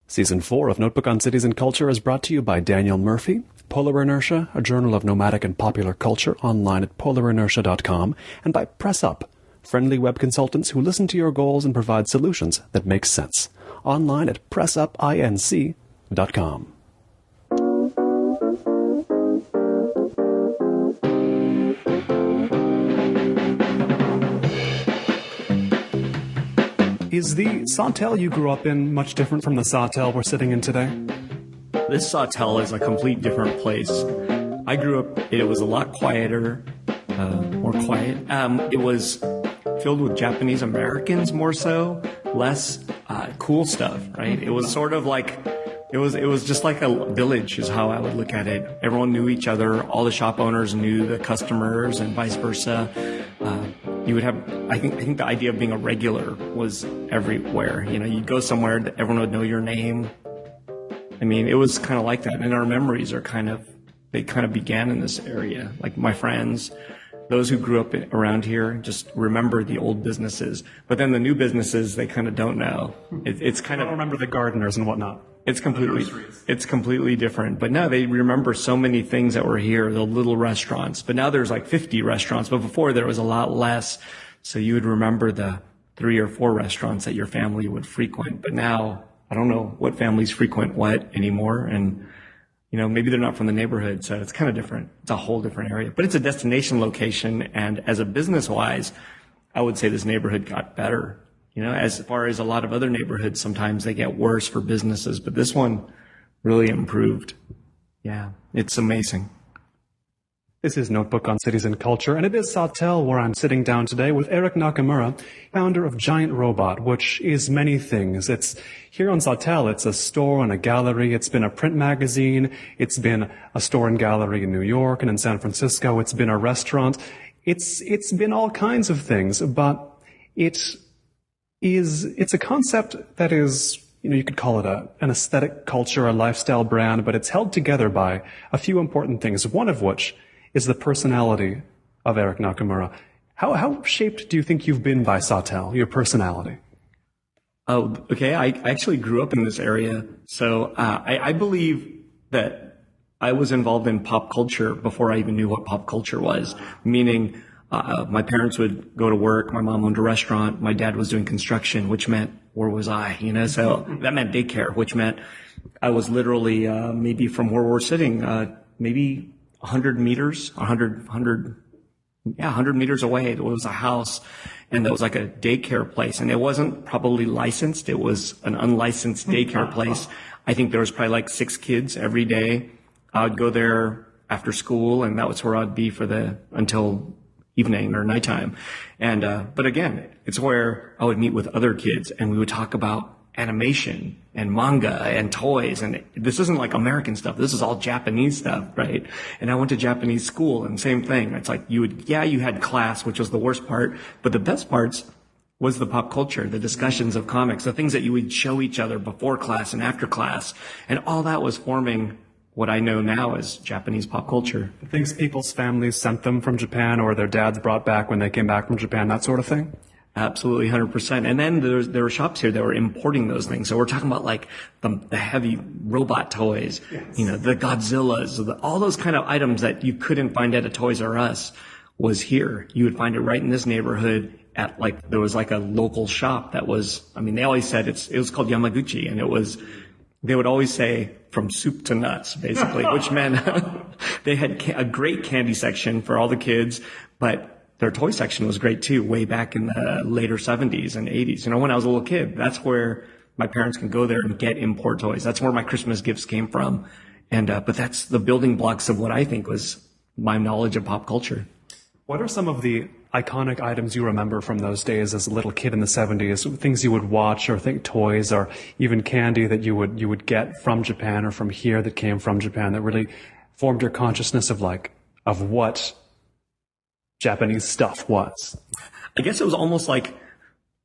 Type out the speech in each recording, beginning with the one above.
Season 4 of Notebook on Cities and Culture is brought to you by Daniel Murphy, Polar Inertia, a journal of nomadic and popular culture, online at polarinertia.com, and by Press Up, friendly web consultants who listen to your goals and provide solutions that make sense, online at pressupinc.com. Is the Sawtelle you grew up in much different from the Sawtelle we're sitting in today? This Sawtelle is a complete different place. I grew up, it was a lot quieter, more quiet. It was filled with Japanese Americans more so, less cool stuff, right? It was sort of like, it was just like a village is how I would look at it. Everyone knew each other. All the shop owners knew the customers and vice versa. You would have, I think the idea of being a regular was everywhere. You know, you'd go somewhere that everyone would know your name. I mean, it was kind of like that. And our memories are they kind of began in this area. Like my friends, those who grew up around here just remember the old businesses. But then the new businesses, they kind of don't know. It's kind of, I don't remember the gardeners and whatnot. It's completely different. But now they remember so many things that were here, the little restaurants. But now there's like 50 restaurants. But before there was a lot less. So you would remember the 3 or 4 restaurants that your family would frequent. But now I don't know what families frequent what anymore. And, you know, maybe they're not from the neighborhood. So it's kind of different. It's a whole different area. But it's a destination location. And as a business wise, I would say this neighborhood got better. You know, as far as a lot of other neighborhoods, sometimes they get worse for businesses, but this one really improved. Yeah, it's amazing. This is Notebook on Cities and Culture, and it is Sawtelle where I'm sitting down today with Eric Nakamura, founder of Giant Robot, which is many things. It's here on Sawtelle, it's a store and a gallery. It's been a print magazine. It's been a store and gallery in New York and in San Francisco. It's been a restaurant. It's been all kinds of things, but it's a concept that is, you know, you could call it an aesthetic culture, a lifestyle brand, but it's held together by a few important things, one of which is the personality of Eric Nakamura. How shaped do you think you've been by Sawtelle, your personality? Oh, okay. I actually grew up in this area. So I believe that I was involved in pop culture before I even knew what pop culture was, meaning my parents would go to work. My mom owned a restaurant. My dad was doing construction, which meant, where was I? You know, so that meant daycare, which meant I was literally, maybe from where we're sitting, maybe 100 meters away. It was a house and that was like a daycare place. And it wasn't probably licensed. It was an unlicensed daycare place. I think there was probably like 6 kids every day. I would go there after school and that was where I'd be until evening or nighttime. And, but again, it's where I would meet with other kids and we would talk about animation and manga and toys. And this isn't like American stuff. This is all Japanese stuff, right? And I went to Japanese school and same thing. It's like you had class, which was the worst part, but the best parts was the pop culture, the discussions of comics, the things that you would show each other before class and after class. And all that was forming what I know now as Japanese pop culture. Things people's families sent them from Japan or their dads brought back when they came back from Japan, that sort of thing? Absolutely, 100%. And then there were shops here that were importing those things. So we're talking about like the heavy robot toys, yes. You know, the Godzillas, all those kind of items that you couldn't find at a Toys R Us was here. You would find it right in this neighborhood there was like a local shop that was, I mean, they always said it was called Yamaguchi and they would always say from soup to nuts, basically, which meant they had a great candy section for all the kids, but their toy section was great too, way back in the later 70s and 80s. You know, when I was a little kid, that's where my parents can go there and get import toys. That's where my Christmas gifts came from. And, but that's the building blocks of what I think was my knowledge of pop culture. What are some of the iconic items you remember from those days as a little kid in the 70s? Things you would watch or think toys or even candy that you would get from Japan or from here that came from Japan that really formed your consciousness of what Japanese stuff was? I guess it was almost like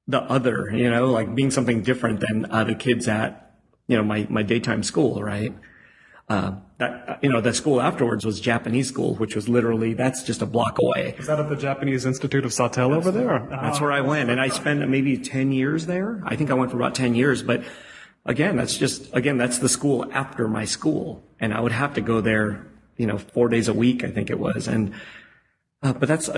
the other, you know, like being something different than the kids at, you know, my daytime school, right? The school afterwards was Japanese school, which was literally, that's just a block away. Is that at the Japanese Institute of Sawtelle over there? That's where I went. And I spent maybe 10 years there. I think I went for about 10 years, but that's the school after my school. And I would have to go there, 4 days a week, I think it was. And, but that's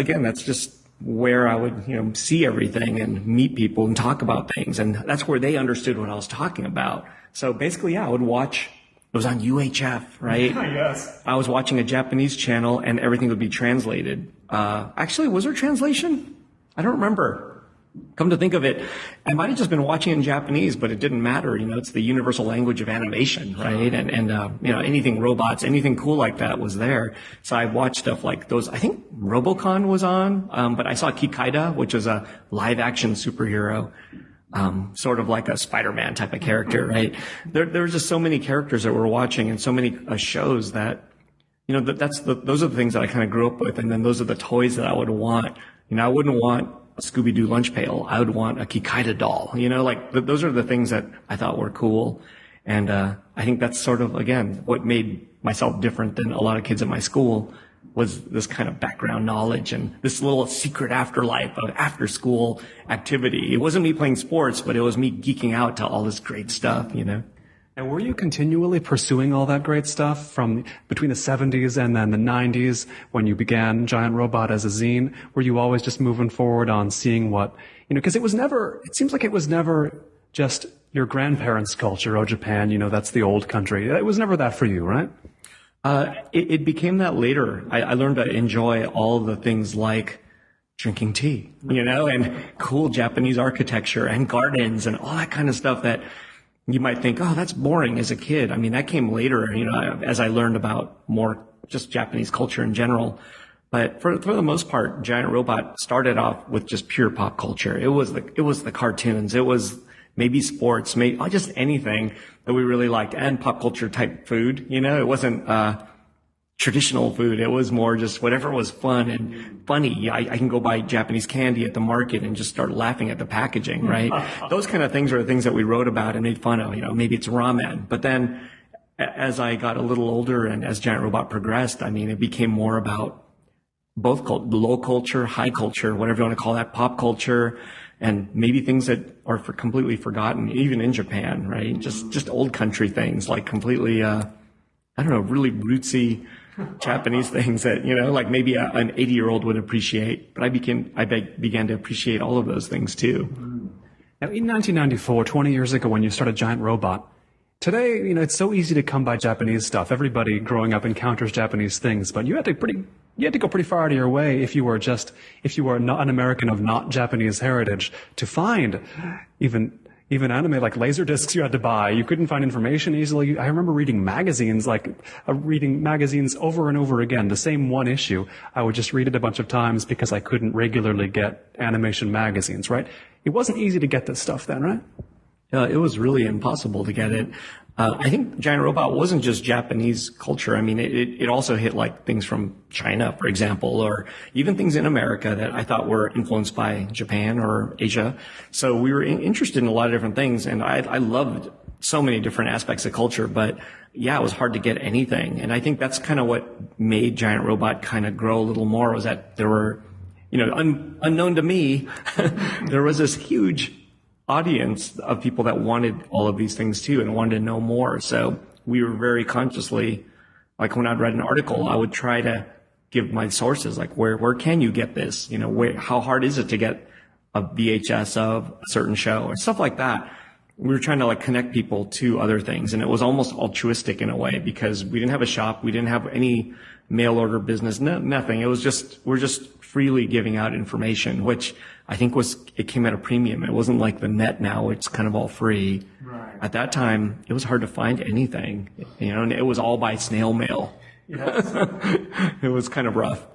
just where I would, see everything and meet people and talk about things. And that's where they understood what I was talking about. So basically, yeah, I would watch, it was on UHF, right? Yes. I was watching a Japanese channel and everything would be translated. Actually, was there translation? I don't remember. Come to think of it, I might have just been watching in Japanese, but it didn't matter. It's the universal language of animation, right? And anything robots, anything cool like that was there. So I watched stuff like those. I think Robocon was on, but I saw Kikaida, which was a live action superhero, sort of like a Spider-Man type of character, right? There were just so many characters that we're watching and so many shows that, those are the things that I kind of grew up with. And then those are the toys that I would want. I wouldn't want a Scooby-Doo lunch pail. I would want a Kikaida doll, those are the things that I thought were cool. And, I think that's sort of, again, what made myself different than a lot of kids at my school was this kind of background knowledge and this little secret afterlife of after school activity. It wasn't me playing sports, but it was me geeking out to all this great stuff, And were you continually pursuing all that great stuff from between the 70s and then the 90s when you began Giant Robot as a zine? Were you always just moving forward on seeing what, because it seems like it was never just your grandparents' culture, Japan, that's the old country. It was never that for you, right? It became that later. I learned to enjoy all the things like drinking tea, and cool Japanese architecture and gardens and all that kind of stuff that you might think, oh, that's boring as a kid. I mean, that came later, as I learned about more just Japanese culture in general. But for the most part, Giant Robot started off with just pure pop culture. It was the cartoons. It was maybe sports, maybe just anything that we really liked, and pop culture type food. It wasn't traditional food. It was more just whatever was fun and funny. I can go buy Japanese candy at the market and just start laughing at the packaging, right? Those kind of things are the things that we wrote about and made fun of. Maybe it's ramen. But then as I got a little older and as Giant Robot progressed, it became more about both low culture, high culture, whatever you want to call that, pop culture, and maybe things that are completely forgotten, even in Japan, right? Just old country things, like completely, really rootsy Japanese things that, like maybe an 80-year-old would appreciate. But I began to appreciate all of those things too. Now, in 1994, 20 years ago, when you started Giant Robot, today, it's so easy to come by Japanese stuff. Everybody growing up encounters Japanese things, but you had to go pretty far out of your way if you were not an American of not Japanese heritage to find even anime like laser discs you had to buy. You couldn't find information easily. I remember reading magazines, reading magazines over and over again, the same one issue. I would just read it a bunch of times because I couldn't regularly get animation magazines, right? It wasn't easy to get this stuff then, right? It was really impossible to get it. I think Giant Robot wasn't just Japanese culture. It also hit like things from China, for example, or even things in America that I thought were influenced by Japan or Asia. So we were interested in a lot of different things, and I loved so many different aspects of culture, but yeah, it was hard to get anything. And I think that's kind of what made Giant Robot kind of grow a little more, was that there were, unknown to me, there was this huge audience of people that wanted all of these things too and wanted to know more. So we were very consciously, like when I'd read an article, I would try to give my sources, like where can you get this? How hard is it to get a VHS of a certain show or stuff like that? We were trying to connect people to other things, and it was almost altruistic in a way because we didn't have a shop, we didn't have any mail order business, nothing. We're just freely giving out information, which I think it came at a premium. It wasn't like the net now, it's kind of all free. Right. At that time, it was hard to find anything, and it was all by snail mail. Yes. It was kind of rough.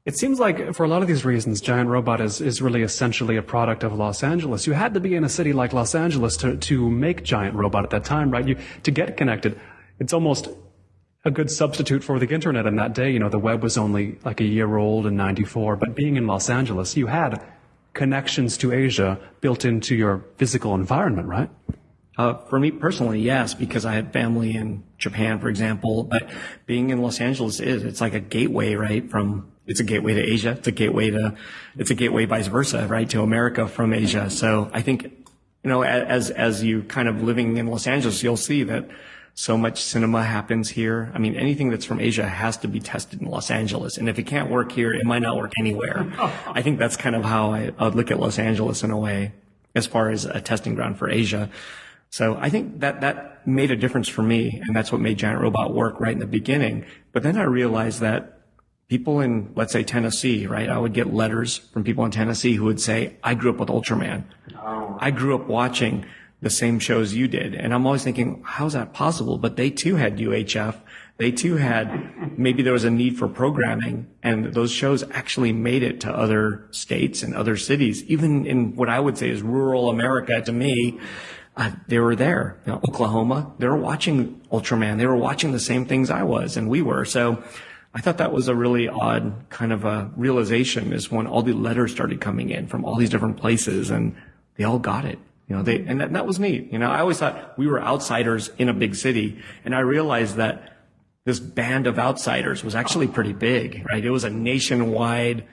It seems like for a lot of these reasons, Giant Robot is really essentially a product of Los Angeles. You had to be in a city like Los Angeles to make Giant Robot at that time, right? To get connected. It's almost a good substitute for the internet in that day. The web was only like a year old in 94, but being in Los Angeles, you had connections to Asia built into your physical environment, right? For me personally, yes, because I had family in Japan, for example, but being in Los Angeles it's like a gateway, right? It's a gateway to Asia. It's a gateway vice versa, right? To America from Asia. So I think as you kind of living in Los Angeles, you'll see that so much cinema happens here. I mean, anything that's from Asia has to be tested in Los Angeles. And if it can't work here, it might not work anywhere. I think that's kind of how I would look at Los Angeles in a way, as far as a testing ground for Asia. So I think that made a difference for me. And that's what made Giant Robot work right in the beginning. But then I realized that people in, let's say, Tennessee, right? I would get letters from people in Tennessee who would say, I grew up with Ultraman. Oh. I grew up watching the same shows you did. And I'm always thinking, how's that possible? But they too had UHF. They too had, maybe there was a need for programming, and those shows actually made it to other states and other cities, even in what I would say is rural America to me. They were there. Oklahoma, they were watching Ultraman. They were watching the same things I was and we were. So I thought that was a really odd kind of a realization, is when all the letters started coming in from all these different places, and they all got it. And that was neat. I always thought we were outsiders in a big city, and I realized that this band of outsiders was actually pretty big, right? It was a nationwide,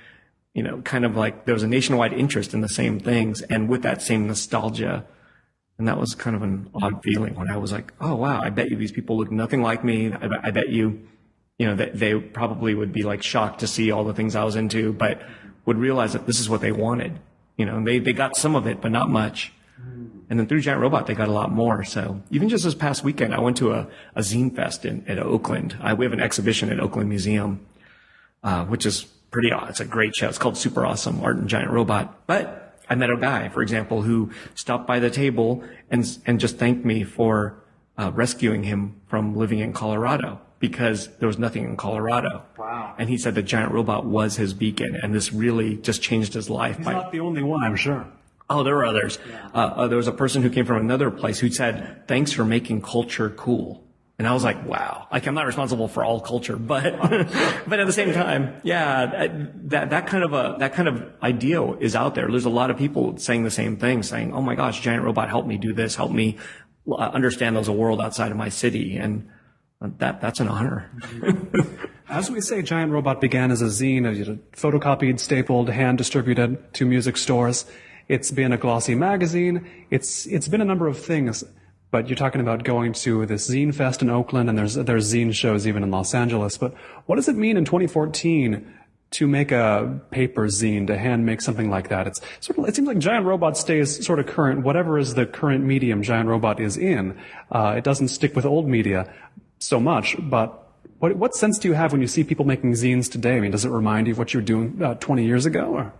kind of like there was a nationwide interest in the same things and with that same nostalgia. And that was kind of an odd feeling when I was like, oh, wow, I bet you these people look nothing like me. I bet you, that they probably would be like shocked to see all the things I was into, but would realize that this is what they wanted. They got some of it, but not much. And then through Giant Robot, they got a lot more. So even just this past weekend, I went to a zine fest at Oakland. We have an exhibition at Oakland Museum, which is pretty awesome. It's a great show. It's called Super Awesome Art and Giant Robot. But I met a guy, for example, who stopped by the table and just thanked me for rescuing him from living in Colorado, because there was nothing in Colorado. Wow. And he said the Giant Robot was his beacon, and this really just changed his life. He's not the only one, I'm sure. Oh, there were others. Yeah. There was a person who came from another place who said, thanks for making culture cool. And I was like, wow, I'm not responsible for all culture, but at the same time, yeah, that kind of idea is out there. There's a lot of people saying the same thing, saying, oh my gosh, Giant Robot, help me do this, help me understand there's a world outside of my city. And that's an honor. As we say, Giant Robot began as a zine, photocopied, stapled, hand distributed to music stores. It's been a glossy magazine. It's been a number of things. But you're talking about going to this zine fest in Oakland, and there's zine shows even in Los Angeles. But what does it mean in 2014 to make a paper zine, to hand make something like that? It seems like Giant Robot stays sort of current. Whatever is the current medium Giant Robot is in, it doesn't stick with old media so much. But what sense do you have when you see people making zines today? I mean, does it remind you of what you were doing 20 years ago? Or?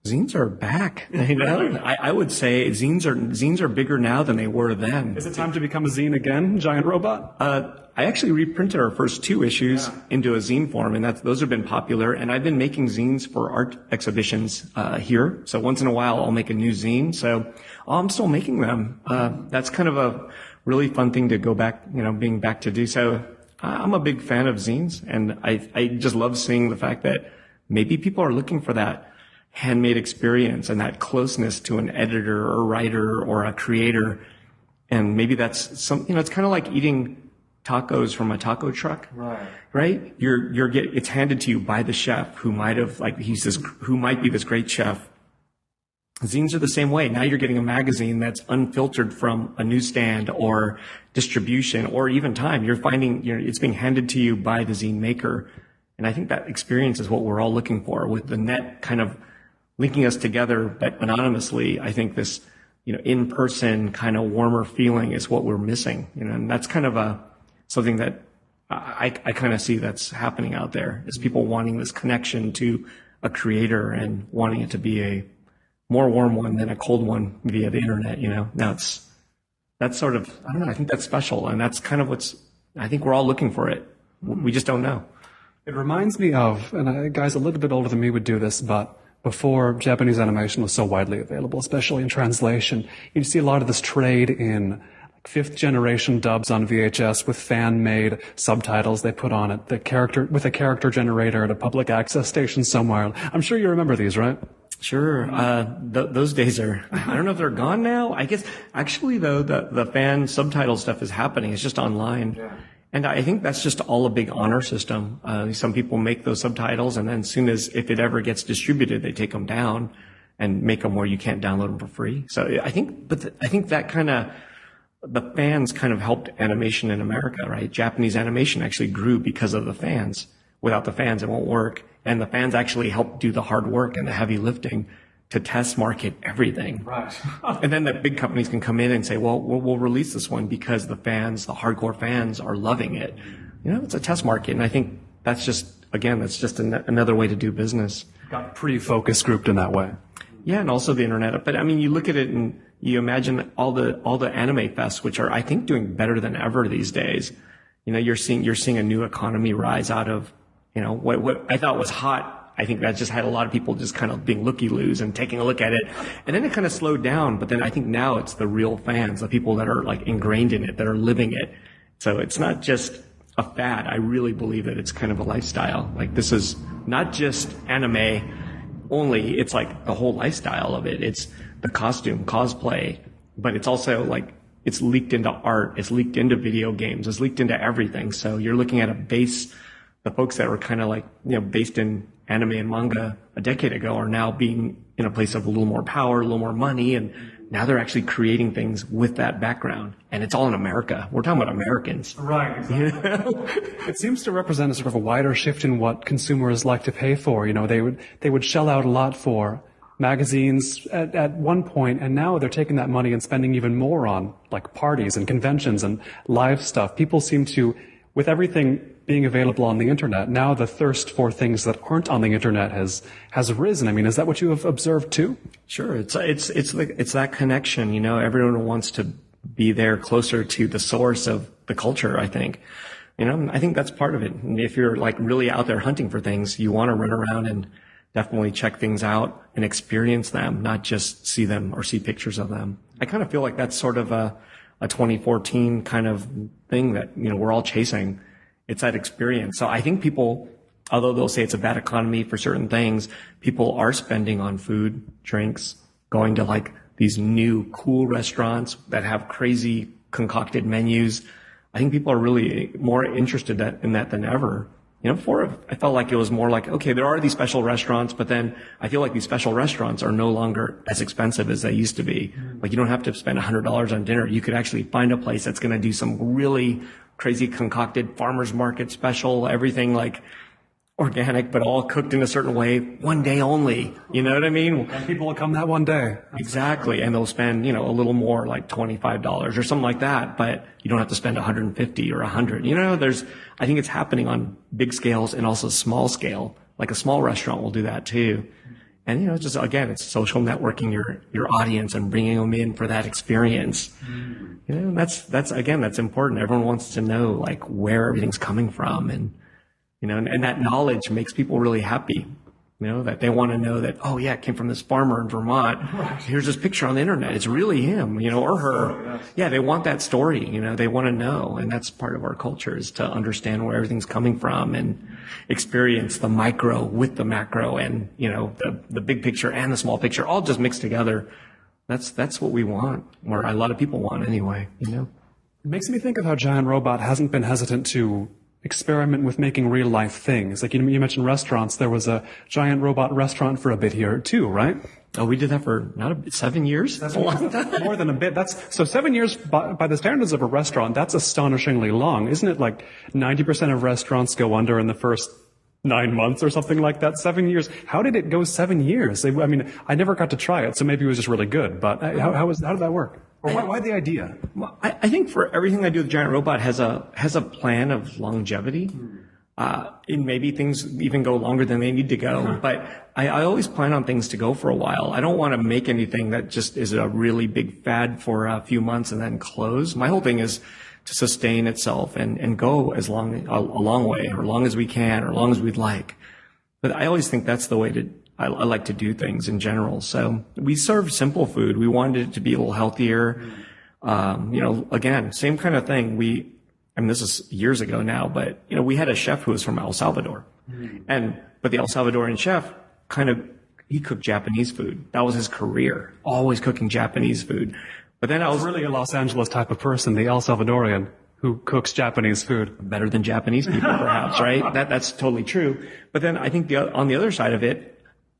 Zines are back. I would say zines are bigger now than they were then. Is it time to become a zine again, Giant Robot? I actually reprinted our first 2 issues into a zine form, and those have been popular. And I've been making zines for art exhibitions here. So once in a while, I'll make a new zine. So I'm still making them. That's kind of a really fun thing to go back, being back to do. So I'm a big fan of zines, and I just love seeing the fact that maybe people are looking for that handmade experience and that closeness to an editor or writer or a creator. And maybe that's it's kind of like eating tacos from a taco truck, right? It's handed to you by the chef who might be this great chef. Zines are the same way. Now you're getting a magazine that's unfiltered from a newsstand or distribution or even time. You're finding, it's being handed to you by the zine maker. And I think that experience is what we're all looking for, with the net kind of linking us together, but anonymously. I think this, in-person kind of warmer feeling is what we're missing, and that's kind of something that I kind of see that's happening out there, is people wanting this connection to a creator and wanting it to be a more warm one than a cold one via the internet, Now that's sort of, I don't know, I think that's special, and that's kind of I think we're all looking for it. We just don't know. It reminds me of, and guys a little bit older than me would do this, but before Japanese animation was so widely available, especially in translation, you'd see a lot of this trade in fifth generation dubs on VHS with fan-made subtitles they put on it, with a character generator at a public access station somewhere. I'm sure you remember these, right? Sure. Those days I don't know if they're gone now. I guess, actually though, the fan subtitle stuff is happening. It's just online. Yeah. And I think that's just all a big honor system. Some people make those subtitles, and then as soon as, if it ever gets distributed, they take them down. and make them where you can't download them for free. So I think, I think that the fans kind of helped animation in America, right? Japanese animation actually grew because of the fans. Without the fans, it won't work. And the fans actually helped do the hard work and the heavy lifting to test market everything. Right. And then the big companies can come in and say, well, we'll release this one because the fans, the hardcore fans are loving it. It's a test market. And I think that's just another way to do business. Got pretty focus grouped in that way. Yeah. And also the internet. But I mean, you look at it and you imagine all the anime fests, which are, I think, doing better than ever these days. You're seeing a new economy rise out of, what I thought was hot. I think that just had a lot of people just kind of being looky-loos and taking a look at it. And then it kind of slowed down. But then I think now it's the real fans, the people that are like ingrained in it, that are living it. So it's not just a fad. I really believe that it's kind of a lifestyle. Like, this is not just anime only. It's like the whole lifestyle of it. It's the costume, cosplay, but it's also like, it's leaked into art. It's leaked into video games. It's leaked into everything. So you're looking at the folks that were kind of like, based in anime and manga a decade ago are now being in a place of a little more power, a little more money. And now they're actually creating things with that background. And it's all in America. We're talking about Americans. Right. Exactly. It seems to represent a sort of a wider shift in what consumers like to pay for. They would shell out a lot for magazines at one point, and now they're taking that money and spending even more on like parties and conventions and live stuff. People seem to, with everything being available on the internet, now the thirst for things that aren't on the internet has risen. I mean, is that what you have observed too? Sure. It's that connection, everyone wants to be there closer to the source of the culture, I think. I think that's part of it. And if you're like really out there hunting for things, you want to run around and definitely check things out and experience them, not just see them or see pictures of them. I kind of feel like that's sort of a 2014 kind of thing that, we're all chasing. It's that experience. So I think people, although they'll say it's a bad economy for certain things, people are spending on food, drinks, going to like these new cool restaurants that have crazy concocted menus. I think people are really more interested in that than ever. Before I felt like it was more like, okay, there are these special restaurants, but then I feel like these special restaurants are no longer as expensive as they used to be. Like, you don't have to spend $100 on dinner. You could actually find a place that's going to do some really crazy concocted farmer's market special, everything like organic, but all cooked in a certain way, one day only. You know what I mean? And people will come that one day. Exactly. And they'll spend, a little more, like $25 or something like that, but you don't have to spend $150 or $100. I think it's happening on big scales and also small scale. Like a small restaurant will do that too. And, just, again, it's social networking your audience and bringing them in for that experience. That's important. Everyone wants to know, like, where everything's coming from. And that knowledge makes people really happy, that they want to know that, oh yeah, it came from this farmer in Vermont. Right. Here's this picture on the internet. It's really him, or her. Yeah, they want that story, they want to know. And that's part of our culture, is to understand where everything's coming from and experience the micro with the macro and, the big picture and the small picture all just mixed together. That's what we want, or a lot of people want anyway, It makes me think of how Giant Robot hasn't been hesitant to experiment with making real life things. Like, you mentioned restaurants. There was a Giant Robot restaurant for a bit here too, right? Oh, we did that for 7 years? That's a long time. More than a bit. So 7 years by the standards of a restaurant, that's astonishingly long. Isn't it like 90% of restaurants go under in the first 9 months or something like that? 7 years. How did it go 7 years? I never got to try it, so maybe it was just really good. But how did that work? Or why the idea? Well, I think for everything I do with Giant Robot has a plan of longevity. And maybe things even go longer than they need to go. But I always plan on things to go for a while. I don't want to make anything that just is a really big fad for a few months and then close. My whole thing is to sustain itself and go a long way, or long as we can, or long as we'd like. But I always think that's the way I like to do things in general. So we serve simple food. We wanted it to be a little healthier. Again, same kind of thing. This is years ago now, but, we had a chef who was from El Salvador. But the El Salvadorian chef he cooked Japanese food. That was his career, always cooking Japanese food. But then I was really a Los Angeles type of person, the El Salvadorian who cooks Japanese food. Better than Japanese people, perhaps, right? That's totally true. But then I think on the other side of it,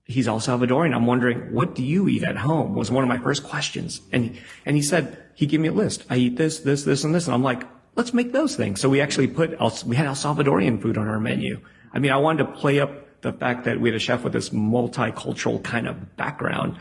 he's El Salvadorian. I'm wondering, what do you eat at home? Was one of my first questions. And he said, he gave me a list. I eat this, this, this, and this. And I'm like, let's make those things. So we actually we had El Salvadorian food on our menu. I mean, I wanted to play up the fact that we had a chef with this multicultural kind of background.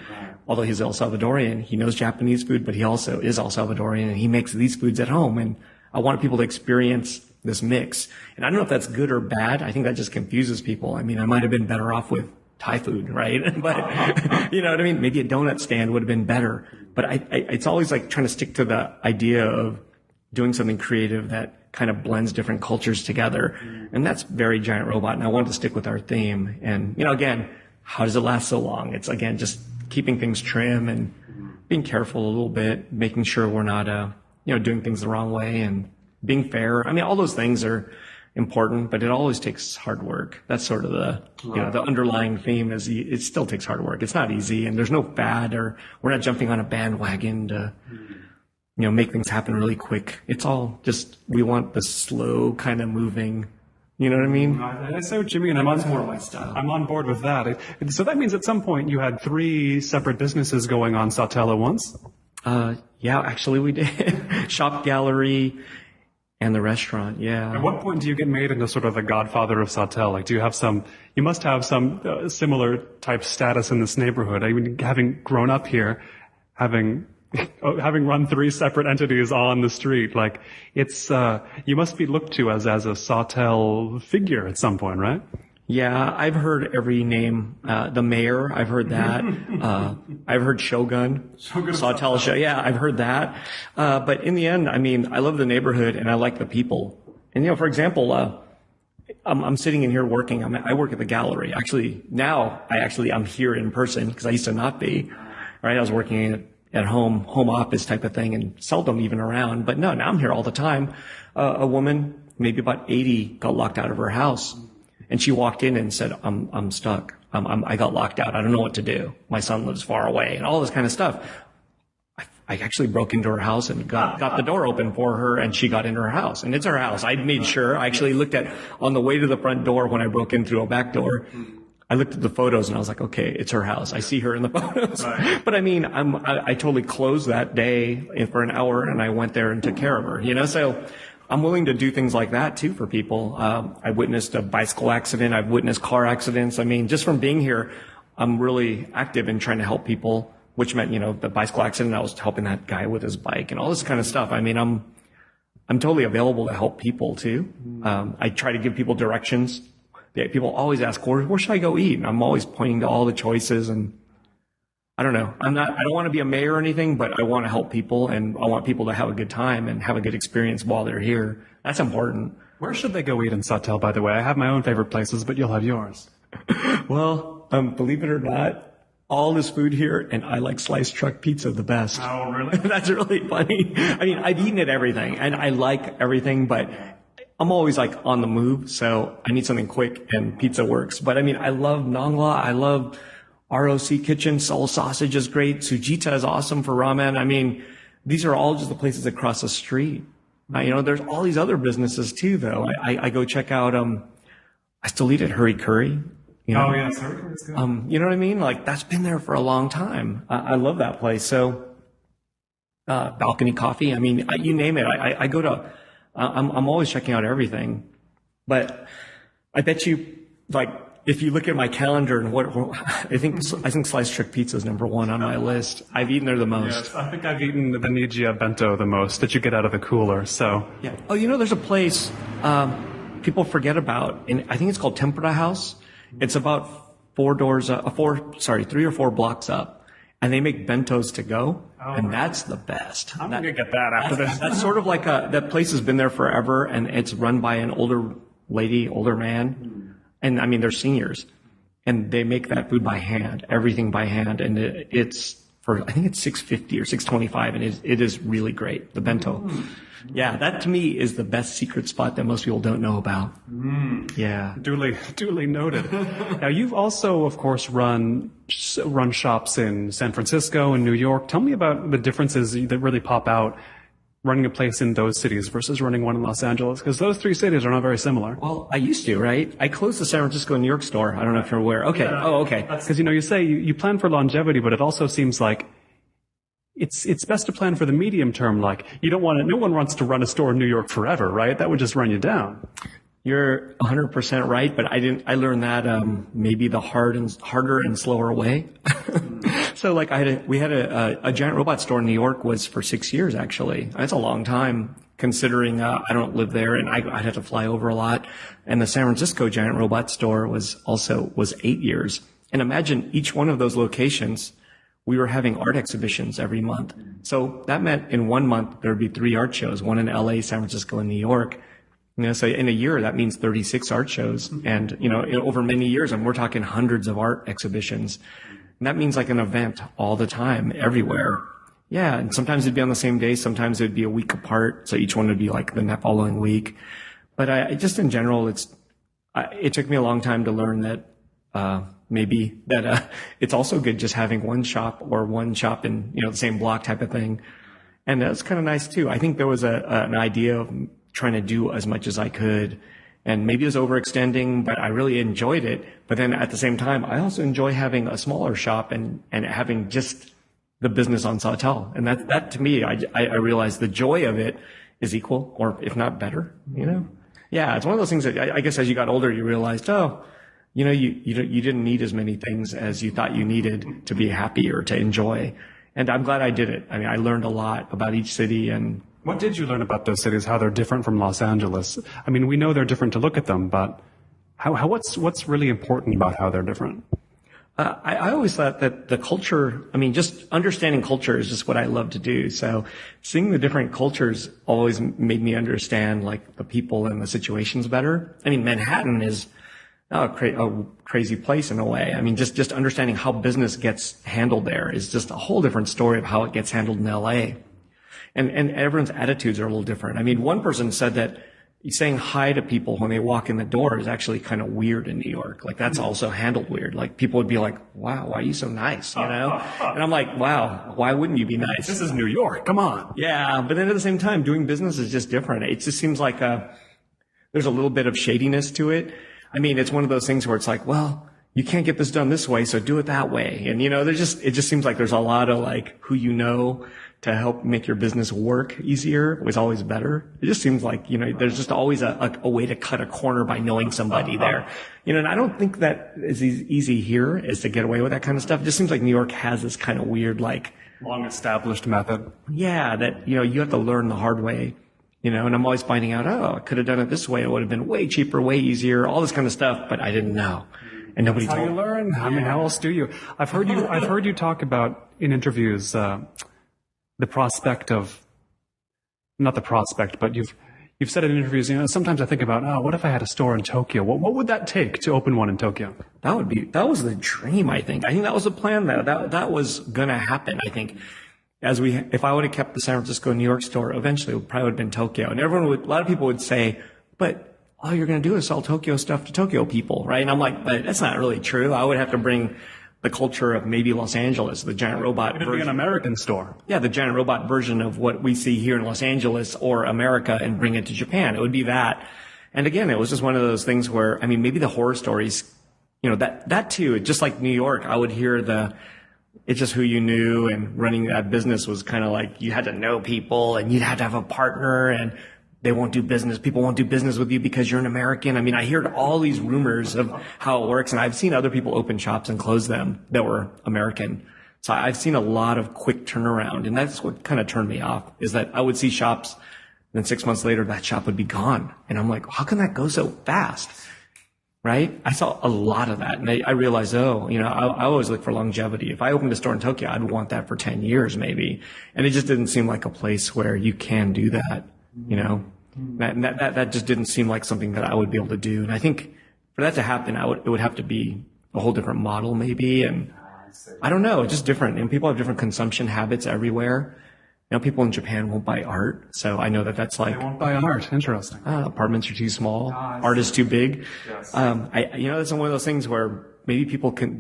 Although he's El Salvadorian, he knows Japanese food, but he also is El Salvadorian, and he makes these foods at home. And I wanted people to experience this mix. And I don't know if that's good or bad. I think that just confuses people. I mean, I might have been better off with Thai food, right? But you know what I mean? Maybe a donut stand would have been better. But it's always like trying to stick to the idea of doing something creative that kind of blends different cultures together. And that's very Giant Robot. And I wanted to stick with our theme. And, you know, again, how does it last so long? It's, again, just keeping things trim and being careful a little bit, making sure we're not, doing things the wrong way and being fair. I mean, all those things are important, but it always takes hard work. That's sort of the underlying theme is it still takes hard work. It's not easy, and there's no fad, or we're not jumping on a bandwagon to, make things happen really quick. It's all just, we want the slow kind of moving. You know what I mean? I say what you mean. That's more my style. I'm on board with that. So that means at some point you had 3 separate businesses going on Sawtelle at once? Yeah, actually we did. Shop, gallery, and the restaurant, yeah. At what point do you get made into sort of the godfather of Sawtelle? Like, you must have some similar type status in this neighborhood. I mean, having grown up here, having run 3 separate entities on the street, like, it's, you must be looked to as a Sawtelle figure at some point, right? Yeah, I've heard every name. The mayor, I've heard that. I've heard Shogun. Sawtelle Shogun. Yeah, I've heard that. But in the end, I mean, I love the neighborhood and I like the people. And, for example, I'm sitting in here working. I work at the gallery. Actually, now I'm here in person because I used to not be. Right? I was working at home office type of thing and seldom even around. But no, now I'm here all the time. A woman, maybe about 80, got locked out of her house. And she walked in and said, I'm stuck. I got locked out. I don't know what to do. My son lives far away and all this kind of stuff. I actually broke into her house and got the door open for her, and she got into her house. And it's her house. I made sure. I actually looked on the way to the front door when I broke in through a back door. I looked at the photos and I was like, okay, it's her house. I see her in the photos. Right. But I mean, I totally closed that day for an hour and I went there and took care of her, so I'm willing to do things like that too for people. I witnessed a bicycle accident. I've witnessed car accidents. I mean, just from being here, I'm really active in trying to help people, which meant, the bicycle accident, I was helping that guy with his bike and all this kind of stuff. I mean, I'm totally available to help people too. I try to give people directions. People always ask, where should I go eat? And I'm always pointing to all the choices, and I don't know. I don't want to be a mayor or anything, but I want to help people, and I want people to have a good time and have a good experience while they're here. That's important. Where should they go eat in Sawtelle, by the way? I have my own favorite places, but you'll have yours. Well, believe it or not, all this food here, and I like sliced truck pizza the best. Oh, really? That's really funny. I mean, I've eaten at everything, and I like everything, but I'm always like on the move, so I need something quick, and pizza works. But I mean, I love Nongla. I love ROC Kitchen. Soul Sausage is great. Sujita is awesome for ramen. I mean, these are all just the places across the street. There's all these other businesses too, though. I go check out, I still eat at Hurry Curry. Oh, yes, Hurry Curry's good. You know what I mean? Like, that's been there for a long time. I love that place. So, Balcony Coffee. I mean, you name it. I go to, I'm always checking out everything. But I bet you, like, if you look at my calendar and I think sliced truck pizza is number 1 on my list. I've eaten there the most. Yes, I think I've eaten the Nijiya bento the most that you get out of the cooler. So yeah. Oh, there's a place people forget about, and I think it's called Tempura House. It's about 3 or 4 blocks up, and they make bentos to go, and that's the best. I'm gonna get that after this. That's sort of like that place has been there forever, and it's run by an older man. And I mean, they're seniors, and they make that food by hand, everything by hand. And it's I think it's $6.50 or $6.25, and it is really great. The bento. Yeah, that to me is the best secret spot that most people don't know about. Yeah. Duly noted. Now, you've also, of course, run shops in San Francisco and New York. Tell me about the differences that really pop out running a place in those cities versus running one in Los Angeles? Because those three cities are not very similar. Well, I used to, right? I closed the San Francisco, New York store. I don't know if you're aware. Okay. Yeah. Oh, okay. Because, you say you plan for longevity, but it also seems like it's best to plan for the medium term. Like, no one wants to run a store in New York forever, right? That would just run you down. You're 100% right, but I learned that, maybe the harder and slower way. So like we had a giant robot store in New York was for 6 years, actually. That's a long time considering, I don't live there and I'd have to fly over a lot. And the San Francisco giant robot store was 8 years. And imagine each one of those locations, we were having art exhibitions every month. So that meant in 1 month, there would be 3 art shows, one in LA, San Francisco, and New York. So in a year, that means 36 art shows. And, over many years, and we're talking hundreds of art exhibitions. And that means like an event all the time, everywhere. Yeah. And sometimes it'd be on the same day. Sometimes it'd be a week apart. So each one would be like the following week. But I just in general, it took me a long time to learn that, maybe that, it's also good just having one shop in, the same block type of thing. And that's kind of nice too. I think there was an idea of trying to do as much as I could. And maybe it was overextending, but I really enjoyed it. But then at the same time, I also enjoy having a smaller shop and having just the business on Sawtelle. And that to me, I realized the joy of it is equal, or if not better, Yeah, it's one of those things that I guess as you got older, you realized, you didn't need as many things as you thought you needed to be happy or to enjoy. And I'm glad I did it. I mean, I learned a lot about each city. And what did you learn about those cities, how they're different from Los Angeles? I mean, we know they're different to look at them, but what's really important about how they're different? I always thought that the culture, just understanding culture is just what I love to do. So seeing the different cultures always made me understand like the people and the situations better. Manhattan is a crazy place in a way. Just understanding how business gets handled there is just a whole different story of how it gets handled in LA. And everyone's attitudes are a little different. One person said that saying hi to people when they walk in the door is actually kind of weird in New York. Like that's also handled weird. Like people would be like, wow, why are you so nice? And I'm like, wow, why wouldn't you be nice? This is New York. Come on. Yeah. But then at the same time, doing business is just different. It just seems like, there's a little bit of shadiness to it. It's one of those things where it's like, well, you can't get this done this way, so do it that way. And it just seems like there's a lot of like who to help make your business work easier was always better. It just seems like, there's just always a way to cut a corner by knowing somebody there. And I don't think that is easy here is to get away with that kind of stuff. It just seems like New York has this kind of weird, like long established method. Yeah, that, you have to learn the hard way. And I'm always finding out, I could have done it this way. It would have been way cheaper, way easier, all this kind of stuff, but I didn't know. And nobody told me. That's how you learn. How else do you? I've heard you talk about in interviews, the prospect of, not the prospect, but you've said in interviews, sometimes I think about, what if I had a store in Tokyo? What would that take to open one in Tokyo? That was the dream, I think. I think that was the plan that was gonna happen, I think. If I would have kept the San Francisco, New York store, eventually it probably would have been Tokyo. And a lot of people would say, but all you're going to do is sell Tokyo stuff to Tokyo people, right? And I'm like, but that's not really true. I would have to bring the culture of maybe Los Angeles, the giant robot version. It'd be an American store. Yeah, the giant robot version of what we see here in Los Angeles or America and bring it to Japan. It would be that. And again, it was just one of those things where, maybe the horror stories, that too, just like New York, I would hear it's just who you knew, and running that business was kind of like you had to know people and you'd have to have a partner, and they won't do business. People won't do business with you because you're an American. I heard all these rumors of how it works, and I've seen other people open shops and close them that were American. So I've seen a lot of quick turnaround, and that's what kind of turned me off, is that I would see shops, then 6 months later, that shop would be gone. And I'm like, how can that go so fast? Right? I saw a lot of that, and I realized, I always look for longevity. If I opened a store in Tokyo, I'd want that for 10 years maybe. And it just didn't seem like a place where you can do that, That just didn't seem like something that I would be able to do. And I think for that to happen, it would have to be a whole different model maybe. And I don't know, it's just different. And people have different consumption habits everywhere. People in Japan won't buy art, so I know that's like... They won't buy art. Interesting. Apartments are too small. Art is too big. Yes. That's one of those things where maybe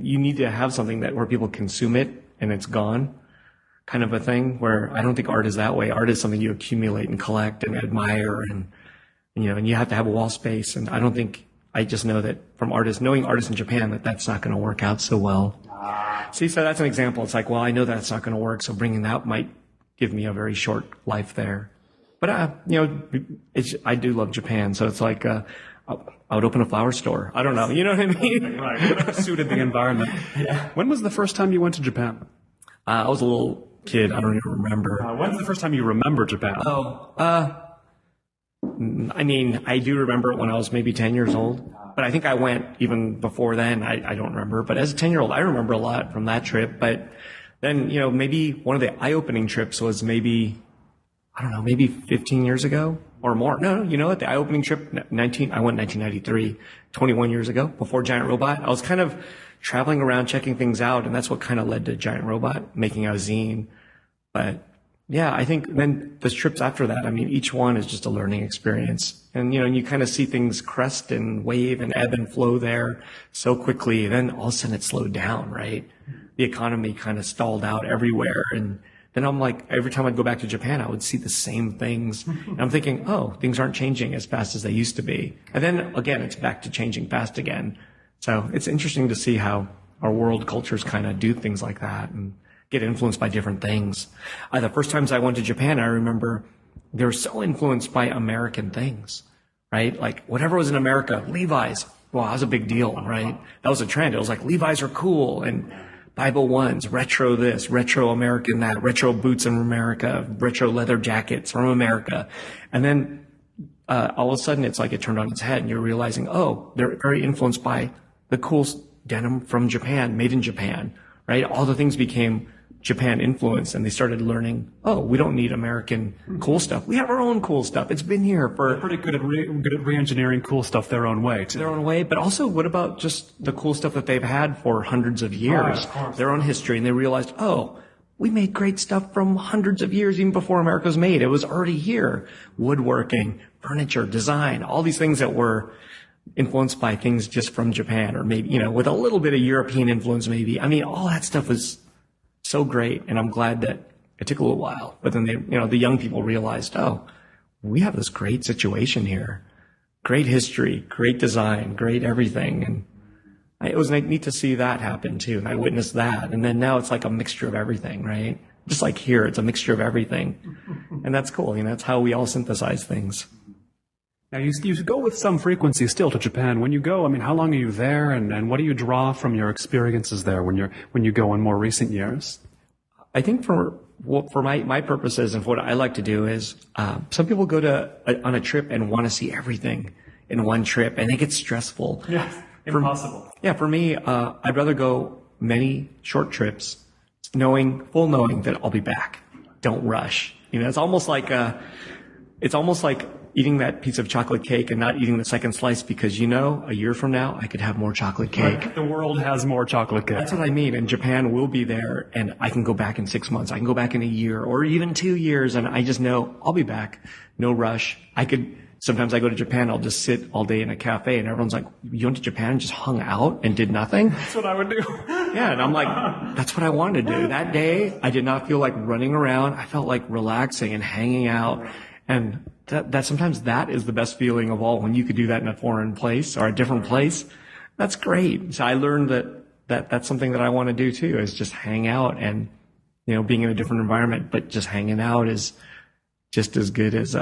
you need to have something where people consume it and it's gone. kind of a thing, where I don't think art is that way. Art is something you accumulate and collect and admire, and and you have to have a wall space. And I just know that from knowing artists in Japan, that's not going to work out so well. See, so that's an example. It's like, well, I know that's not going to work, so bringing that might give me a very short life there. But I do love Japan, so it's like I would open a flower store. I don't know, you know what I mean? Right, whatever suited the environment. Yeah. When was the first time you went to Japan? I was a little kid. I don't even remember. When's the first time you remember Japan? I mean, I do remember it when I was maybe 10 years old, but I think I went even before then. I don't remember, but as a 10-year-old, I remember a lot from that trip. But then, maybe one of the eye-opening trips was maybe 15 years ago or more. No, you know what? The eye-opening trip, I went in 1993, 21 years ago, before Giant Robot. I was kind of traveling around, checking things out, and that's what kind of led to Giant Robot, making a zine. But yeah, I think then the trips after that, I mean, each one is just a learning experience. And, you kind of see things crest and wave and ebb and flow there so quickly. Then all of a sudden it slowed down, right? The economy kind of stalled out everywhere. And then I'm like, every time I'd go back to Japan, I would see the same things. And I'm thinking, oh, things aren't changing as fast as they used to be. And then again, it's back to changing fast again. So it's interesting to see how our world cultures kind of do things like that and get influenced by different things. The first times I went to Japan, I remember they were so influenced by American things, right? Like whatever was in America, Levi's, well, that was a big deal, right? That was a trend. It was like Levi's are cool, and Bible Ones, retro this, retro American that, retro boots in America, retro leather jackets from America. And then all of a sudden it's like it turned on its head, and you're realizing, oh, they're very influenced by the cool denim from Japan, made in Japan, right? All the things became Japan influence, and they started learning, oh, we don't need American cool stuff. We have our own cool stuff. It's been here for... They're pretty good at re-engineering cool stuff their own way, too. Their own way, but also what about just the cool stuff that they've had for hundreds of years, their own history, and they realized, oh, we made great stuff from hundreds of years, even before America was made. It was already here. Woodworking, furniture, design, all these things that were influenced by things just from Japan, or maybe, with a little bit of European influence, maybe. I mean, all that stuff was so great, and I'm glad that it took a little while. But then the young people realized, oh, we have this great situation here, great history, great design, great everything, and it was neat to see that happen too. And I witnessed that, and then now it's like a mixture of everything, right? Just like here, it's a mixture of everything, and that's cool. That's how we all synthesize things. Now, you go with some frequency still to Japan. When you go, I mean, how long are you there, and what do you draw from your experiences there when you go in more recent years? I think for my purposes and for what I like to do is, some people go on a trip and want to see everything in one trip, and it gets stressful. Yes, impossible. For me, I'd rather go many short trips, full knowing that I'll be back. Don't rush. It's almost like eating that piece of chocolate cake and not eating the second slice, because a year from now I could have more chocolate cake. Like the world has more chocolate cake. That's what I mean. And Japan will be there, and I can go back in 6 months. I can go back in a year or even 2 years, and I just know I'll be back. No rush. Sometimes I go to Japan, I'll just sit all day in a cafe, and everyone's like, you went to Japan and just hung out and did nothing? That's what I would do. Yeah, and I'm like, that's what I wanted to do. That day, I did not feel like running around. I felt like relaxing and hanging out. And that sometimes that is the best feeling of all, when you could do that in a foreign place or a different place. That's great. So I learned that's something that I want to do too, is just hang out, and, being in a different environment, but just hanging out is just as good as,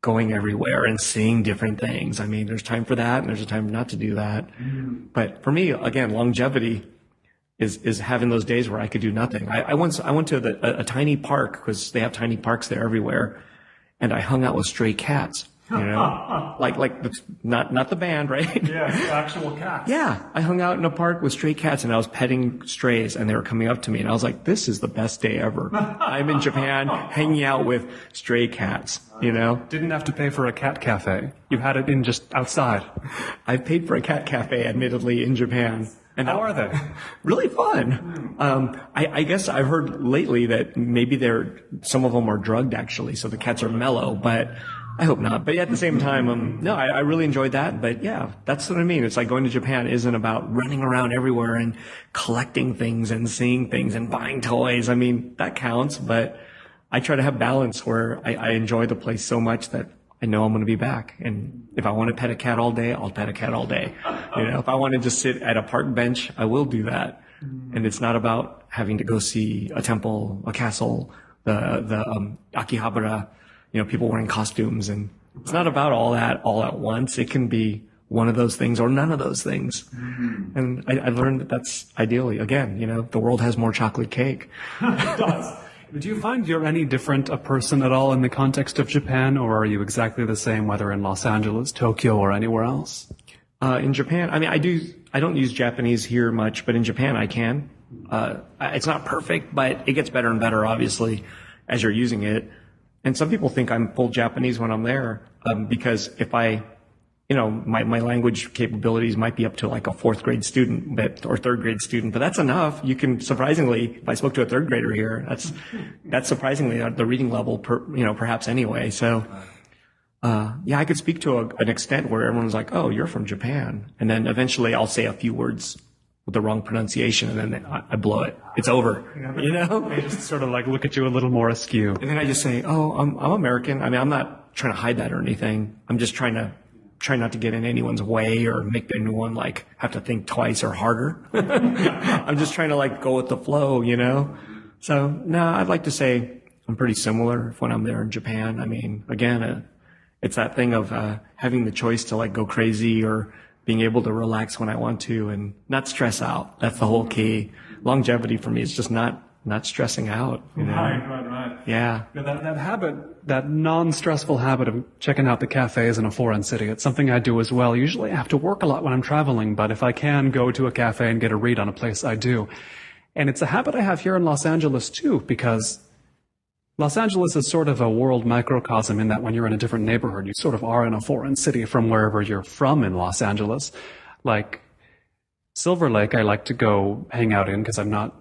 going everywhere and seeing different things. I mean, there's time for that, and there's a time not to do that. But for me, again, longevity is having those days where I could do nothing. I went to a tiny park, because they have tiny parks there everywhere. And I hung out with stray cats, like not the band, right? Yes, actual cats. Yeah, I hung out in a park with stray cats, and I was petting strays, and they were coming up to me, and I was like, this is the best day ever. I'm in Japan hanging out with stray cats, Didn't have to pay for a cat cafe. You had it in just outside. I've paid for a cat cafe, admittedly, in Japan. And how are they? Really fun. I guess I've heard lately that maybe some of them are drugged, actually, so the cats are mellow, but I hope not. But at the same time, no, I really enjoyed that. But yeah, that's what I mean. It's like going to Japan isn't about running around everywhere and collecting things and seeing things and buying toys. I mean, that counts, but I try to have balance where I enjoy the place so much that I know I'm going to be back. And if I want to pet a cat all day, I'll pet a cat all day. You know, if I want to just sit at a park bench, I will do that. And it's not about having to go see a temple, a castle, the Akihabara, you know, people wearing costumes. And it's not about all that all at once. It can be one of those things or none of those things. And I learned that that's ideally, again, you know, the world has more chocolate cake. It does. Do you find you're any different a person at all in the context of Japan, or are you exactly the same whether in Los Angeles, Tokyo, or anywhere else? In Japan, I mean, I don't use Japanese here much, but in Japan I can. It's not perfect, but it gets better and better, obviously, as you're using it. And some people think I'm full Japanese when I'm there, because if you know, my language capabilities might be up to like a fourth grade student, or third grade student, but that's enough. You can surprisingly, if I spoke to a third grader here, that's surprisingly at the reading level, perhaps anyway. So, yeah, I could speak to an extent where everyone's like, oh, you're from Japan. And then eventually I'll say a few words with the wrong pronunciation and then I blow it. It's over, you know? They just sort of like look at you a little more askew. And then I just say, oh, I'm American. I mean, I'm not trying to hide that or anything. I'm just try not to get in anyone's way or make anyone like have to think twice or harder. I'm just trying to like go with the flow, you know? So no, I'd like to say I'm pretty similar when I'm there in Japan. I mean, again, it's that thing of having the choice to like go crazy or being able to relax when I want to and not stress out. That's the whole key. Longevity for me is just not stressing out. You know? Right. Yeah. That habit, that non-stressful habit of checking out the cafes in a foreign city, it's something I do as well. Usually I have to work a lot when I'm traveling, but if I can go to a cafe and get a read on a place, I do. And it's a habit I have here in Los Angeles too, because Los Angeles is sort of a world microcosm in that when you're in a different neighborhood, you sort of are in a foreign city from wherever you're from in Los Angeles. Like Silver Lake, I like to go hang out in because I'm not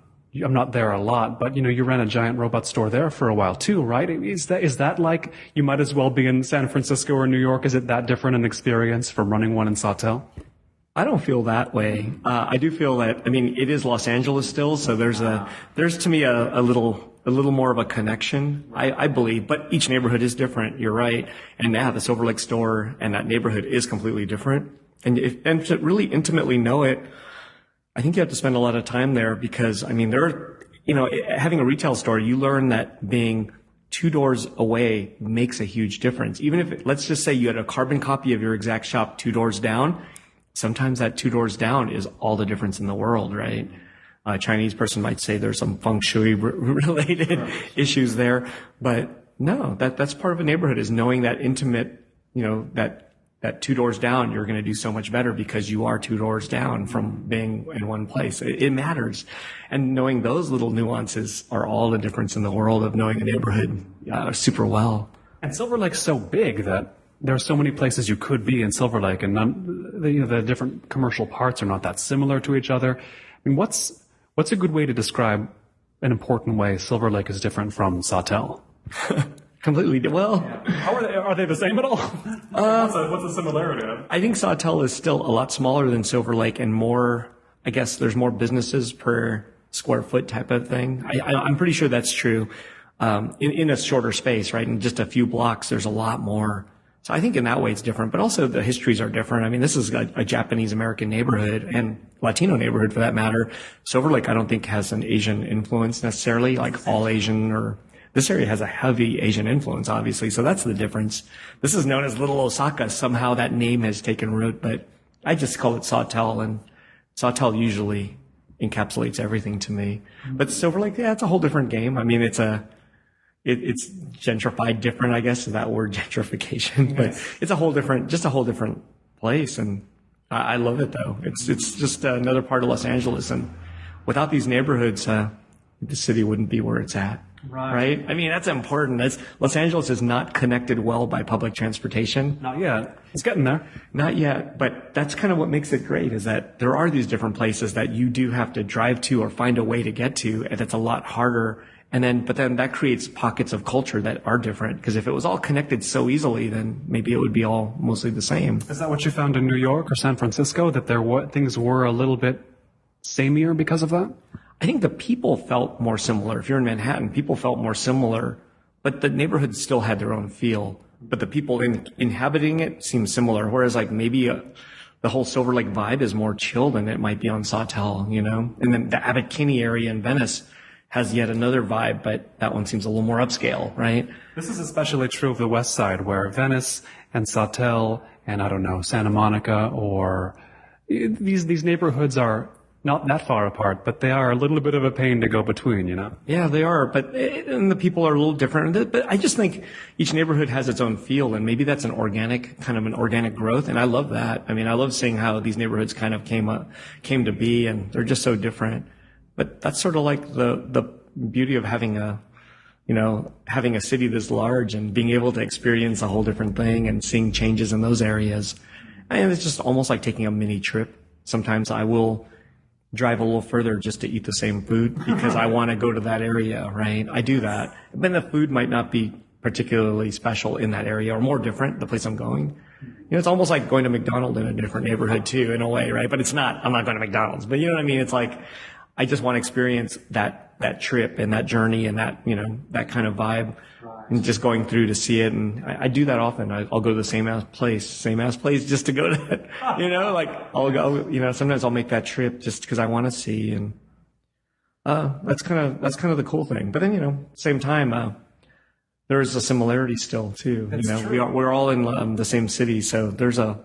there a lot, but you know, you ran a giant robot store there for a while too, right? Is that like, you might as well be in San Francisco or New York? Is it that different an experience from running one in Sawtelle? I don't feel that way. I do feel that, I mean, it is Los Angeles still, so there's to me a little more of a connection, I believe, but each neighborhood is different. You're right. And yeah, the Silver Lake store and that neighborhood is completely different. And to really intimately know it, I think you have to spend a lot of time there because, I mean, having a retail store, you learn that being 2 doors away makes a huge difference. Even if, let's just say you had a carbon copy of your exact shop 2 doors down, sometimes that 2 doors down is all the difference in the world, right? A Chinese person might say there's some feng shui related issues there, but no, that's part of a neighborhood is knowing that intimate, you know, that 2 doors down, you're going to do so much better because you are 2 doors down from being in one place. It matters. And knowing those little nuances are all the difference in the world of knowing a neighborhood super well. And Silver Lake's so big that there are so many places you could be in Silver Lake, and the different commercial parts are not that similar to each other. I mean, what's a good way to describe an important way Silver Lake is different from Sawtelle? Completely. Well, how are they the same at all? What's the similarity? I think Sawtelle is still a lot smaller than Silver Lake and more, I guess there's more businesses per square foot type of thing. I'm pretty sure that's true. In a shorter space, right? In just a few blocks, there's a lot more. So I think in that way it's different, but also the histories are different. I mean, this is a Japanese American neighborhood and Latino neighborhood for that matter. Silver Lake, I don't think has an Asian influence necessarily, like all Asian or this area has a heavy Asian influence, obviously. So that's the difference. This is known as Little Osaka. Somehow that name has taken root, but I just call it Sawtelle, and Sawtelle usually encapsulates everything to me. But Silver Lake, yeah, it's a whole different game. I mean, it's gentrified different, I guess, is that word, gentrification, but it's a whole different place. And I love it though. It's just another part of Los Angeles. And without these neighborhoods, the city wouldn't be where it's at. Right? I mean, that's important. Los Angeles is not connected well by public transportation. Not yet. It's getting there. Not yet. But that's kind of what makes it great is that there are these different places that you do have to drive to or find a way to get to. And it's a lot harder But then that creates pockets of culture that are different. Because if it was all connected so easily, then maybe it would be all mostly the same. Is that what you found in New York or San Francisco, that things were a little bit sameier because of that? I think the people felt more similar. If you're in Manhattan, people felt more similar, but the neighborhoods still had their own feel. But the people inhabiting it seemed similar. Whereas like maybe the whole Silver Lake vibe is more chill than it might be on Sawtelle, you know? And then the Abbot Kinney area in Venice has yet another vibe, but that one seems a little more upscale, right? This is especially true of the West Side, where Venice and Sawtelle and, I don't know, Santa Monica, or these neighborhoods are not that far apart, but they are a little bit of a pain to go between, you know? Yeah, they are, and the people are a little different. But I just think each neighborhood has its own feel, and maybe that's an organic growth, and I love that. I mean, I love seeing how these neighborhoods kind of came to be, and they're just so different. But that's sort of like the beauty of having a city this large and being able to experience a whole different thing and seeing changes in those areas. And it's just almost like taking a mini trip. Sometimes I will drive a little further just to eat the same food because I want to go to that area, right? I do that. But the food might not be particularly special in that area or more different, the place I'm going. You know, it's almost like going to McDonald's in a different neighborhood too, in a way, right? But it's not. I'm not going to McDonald's. But you know what I mean? It's like, I just want to experience that trip and that journey and that, you know, that kind of vibe, and just going through to see it. And I do that often. I'll go to the same ass place just to go to it. You know, like I'll go, you know, sometimes I'll make that trip just because I want to see. And, that's kind of the cool thing. But then, you know, same time, there is a similarity still too. That's you know, true. we're all in the same city. So there's a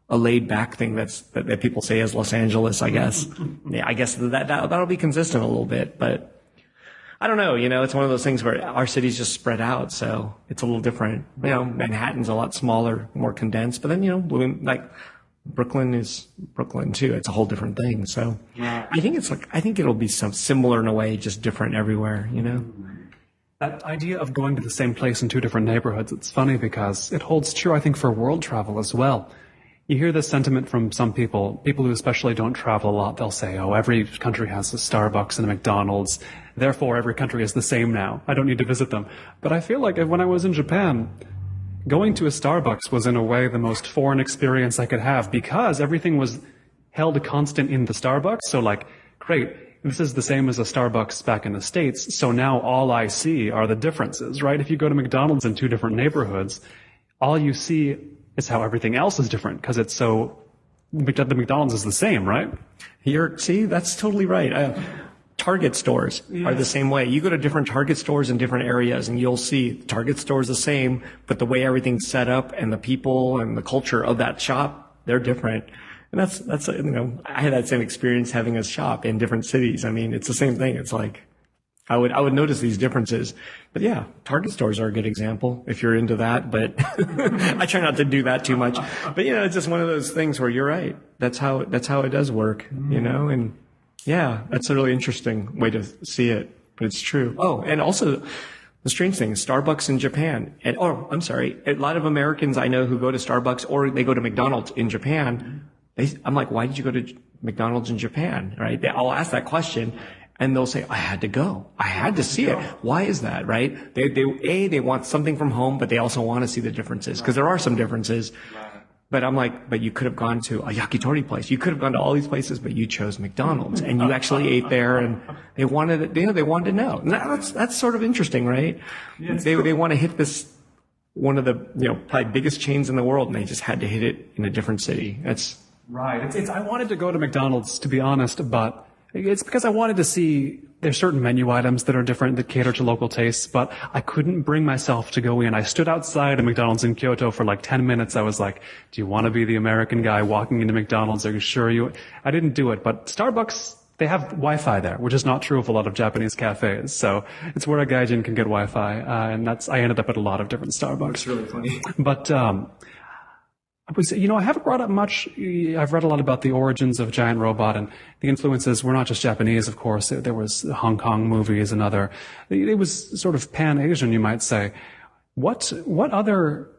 laid back thing that people say is Los Angeles, I guess. Yeah, I guess that'll be consistent a little bit, but I don't know, you know, it's one of those things where our city's just spread out, so it's a little different. You know, Manhattan's a lot smaller, more condensed, but then, you know, like Brooklyn is Brooklyn too. It's a whole different thing. So Yeah. I think it'll be some similar in a way, just different everywhere, you know? That idea of going to the same place in two different neighborhoods, it's funny because it holds true, I think, for world travel as well. You hear this sentiment from some people who especially don't travel a lot. They'll say, oh, every country has a Starbucks and a McDonald's. Therefore, every country is the same now. I don't need to visit them. But I feel like when I was in Japan, going to a Starbucks was in a way the most foreign experience I could have because everything was held constant in the Starbucks. So like, great, this is the same as a Starbucks back in the States. So now all I see are the differences, right? If you go to McDonald's in two different neighborhoods, all you see is how everything else is different because it's so, the McDonald's is the same, right? See, that's totally right. Target stores are the same way. You go to different Target stores in different areas and you'll see Target stores the same, but the way everything's set up and the people and the culture of that shop, they're different. And that's, you know, I had that same experience having a shop in different cities. I mean, it's the same thing. It's like, I would notice these differences. But yeah, Target stores are a good example if you're into that, but I try not to do that too much. But you know, it's just one of those things where you're right. That's how it does work, you know? And yeah, that's a really interesting way to see it, but it's true. Oh, and also the strange thing, Starbucks in Japan. I'm sorry, a lot of Americans I know who go to Starbucks or they go to McDonald's in Japan. I'm like, why did you go to McDonald's in Japan? Right? I'll ask that question. And they'll say, I had to go. I had to see it. Why is that, right? They want something from home, but they also want to see the differences because there are some differences. But I'm like, but you could have gone to a yakitori place. You could have gone to all these places, but you chose McDonald's and you actually ate there and they wanted to know. And that's sort of interesting, right? Yeah, they want to hit this, one of the, you know, probably biggest chains in the world and they just had to hit it in a different city. That's right. I wanted to go to McDonald's, to be honest, but it's because I wanted to see there's certain menu items that are different that cater to local tastes, but I couldn't bring myself to go in. I stood outside a McDonald's in Kyoto for like 10 minutes. I was like, do you want to be the American guy walking into McDonald's? Are you sure I didn't do it, but Starbucks, they have Wi-Fi there, which is not true of a lot of Japanese cafes. So it's where a gaijin can get Wi-Fi. And I ended up at a lot of different Starbucks. It's really funny. But, I haven't brought up much. I've read a lot about the origins of Giant Robot, and the influences were not just Japanese, of course. There was Hong Kong movies and it was sort of pan-Asian, you might say. What other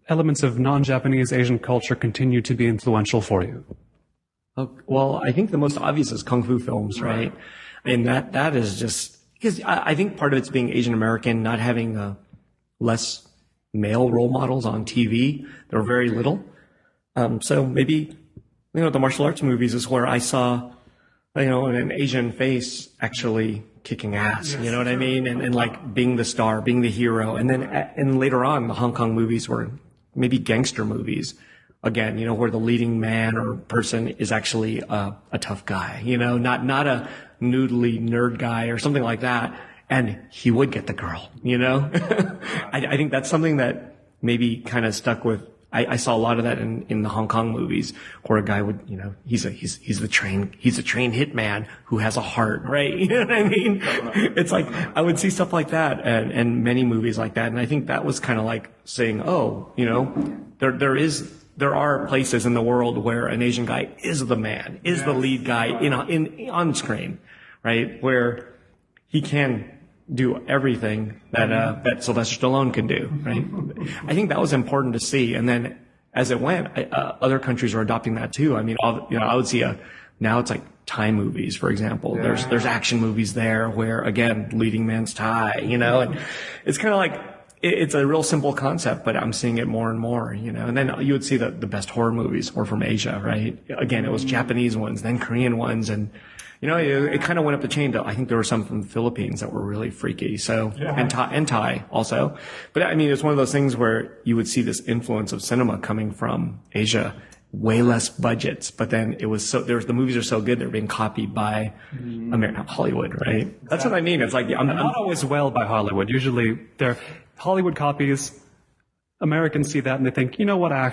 elements of non-Japanese Asian culture continue to be influential for you? Well, I think the most obvious is kung fu films, right? And that is just, Because I think part of it's being Asian American, not having less male role models on TV. There were very little. So maybe, the martial arts movies is where I saw, an Asian face actually kicking ass, you know what I mean? And like being the star, being the hero. And then, and later on, the Hong Kong movies were maybe gangster movies. Again, where the leading man or person is actually a tough guy, not a noodly nerd guy or something like that. And he would get the girl, I think that's something that maybe kind of stuck with. I saw a lot of that in the Hong Kong movies, where a guy would, he's the trained hitman who has a heart, right? You know what I mean? It's like, I would see stuff like that and many movies like that. And I think that was kind of like saying, there are places in the world where an Asian guy is the man, is the lead guy on screen, right? Where he can do everything that Sylvester Stallone can do, right? I think that was important to see. And then as it went, other countries are adopting that too. I mean, I would see now it's like Thai movies, for example. Yeah. There's action movies there where, again, leading man's Thai, and it's kind of like, it's a real simple concept, but I'm seeing it more and more, and then you would see the best horror movies were from Asia, right? Again, it was Japanese ones, then Korean ones, and it kind of went up the chain. I think there were some from the Philippines that were really freaky. So, and Thai also. But I mean, it's one of those things where you would see this influence of cinema coming from Asia, way less budgets. But then it was the movies are so good, they're being copied by Hollywood, right? That's what I mean. It's like, I'm not always well by Hollywood. Usually they're Hollywood copies. Americans see that and they think, what, I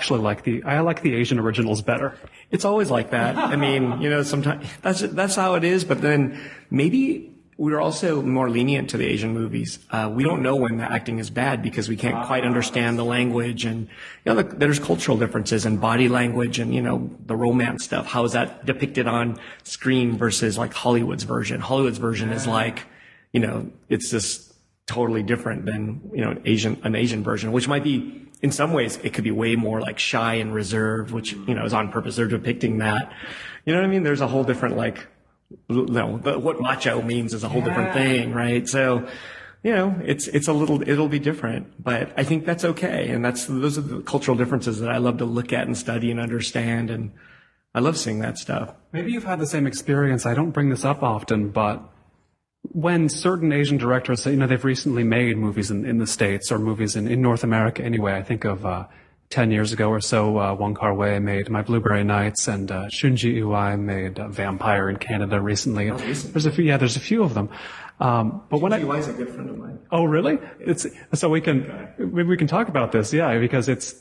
like the Asian originals better. It's always like that. I mean, sometimes that's how it is, but then maybe we're also more lenient to the Asian movies. We don't know when the acting is bad because we can't quite understand the language, and there's cultural differences in body language and the romance stuff. How is that depicted on screen versus like Hollywood's version? Hollywood's version is like, it's just totally different than an Asian version, which might be, in some ways it could be way more like shy and reserved, which is on purpose. They're depicting that. You know what I mean? There's a whole different what macho means is a whole different thing, right? So it'll be different, but I think that's okay, and those are the cultural differences that I love to look at and study and understand, and I love seeing that stuff. Maybe you've had the same experience. I don't bring this up often, but when certain Asian directors, they've recently made movies in the States or movies in North America anyway. I think of 10 years ago or so, Wong Kar-Wai made My Blueberry Nights, and Shunji Iwai made Vampire in Canada recently. There's a few of them. But when Iwai is a good friend of mine. Oh, really? So maybe we can talk about this, because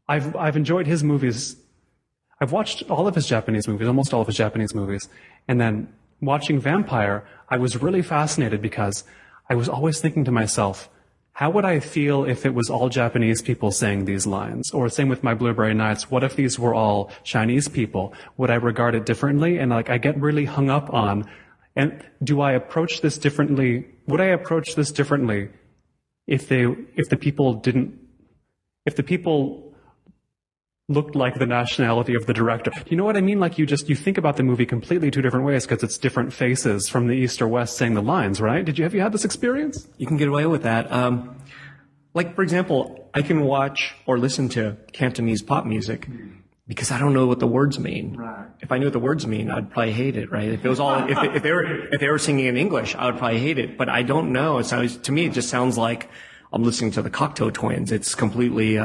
I've enjoyed his movies. I've watched all of his Japanese movies, almost all of his Japanese movies, and then watching Vampire, I was really fascinated because I was always thinking to myself, how would I feel if it was all Japanese people saying these lines? Or same with My Blueberry Nights, what if these were all Chinese people? Would I regard it differently? And I get really hung up on, and do I approach this differently? Would I approach this differently if the people looked like the nationality of the director? You know what I mean? Like you think about the movie completely two different ways because it's different faces from the East or West saying the lines, right? Have you had this experience? You can get away with that. Like, for example, I can watch or listen to Cantonese pop music because I don't know what the words mean. Right. If I knew what the words mean, I'd probably hate it, right? If it was all, if they were singing in English, I would probably hate it. But I don't know. To me, it just sounds like I'm listening to the Cocteau Twins. It's completely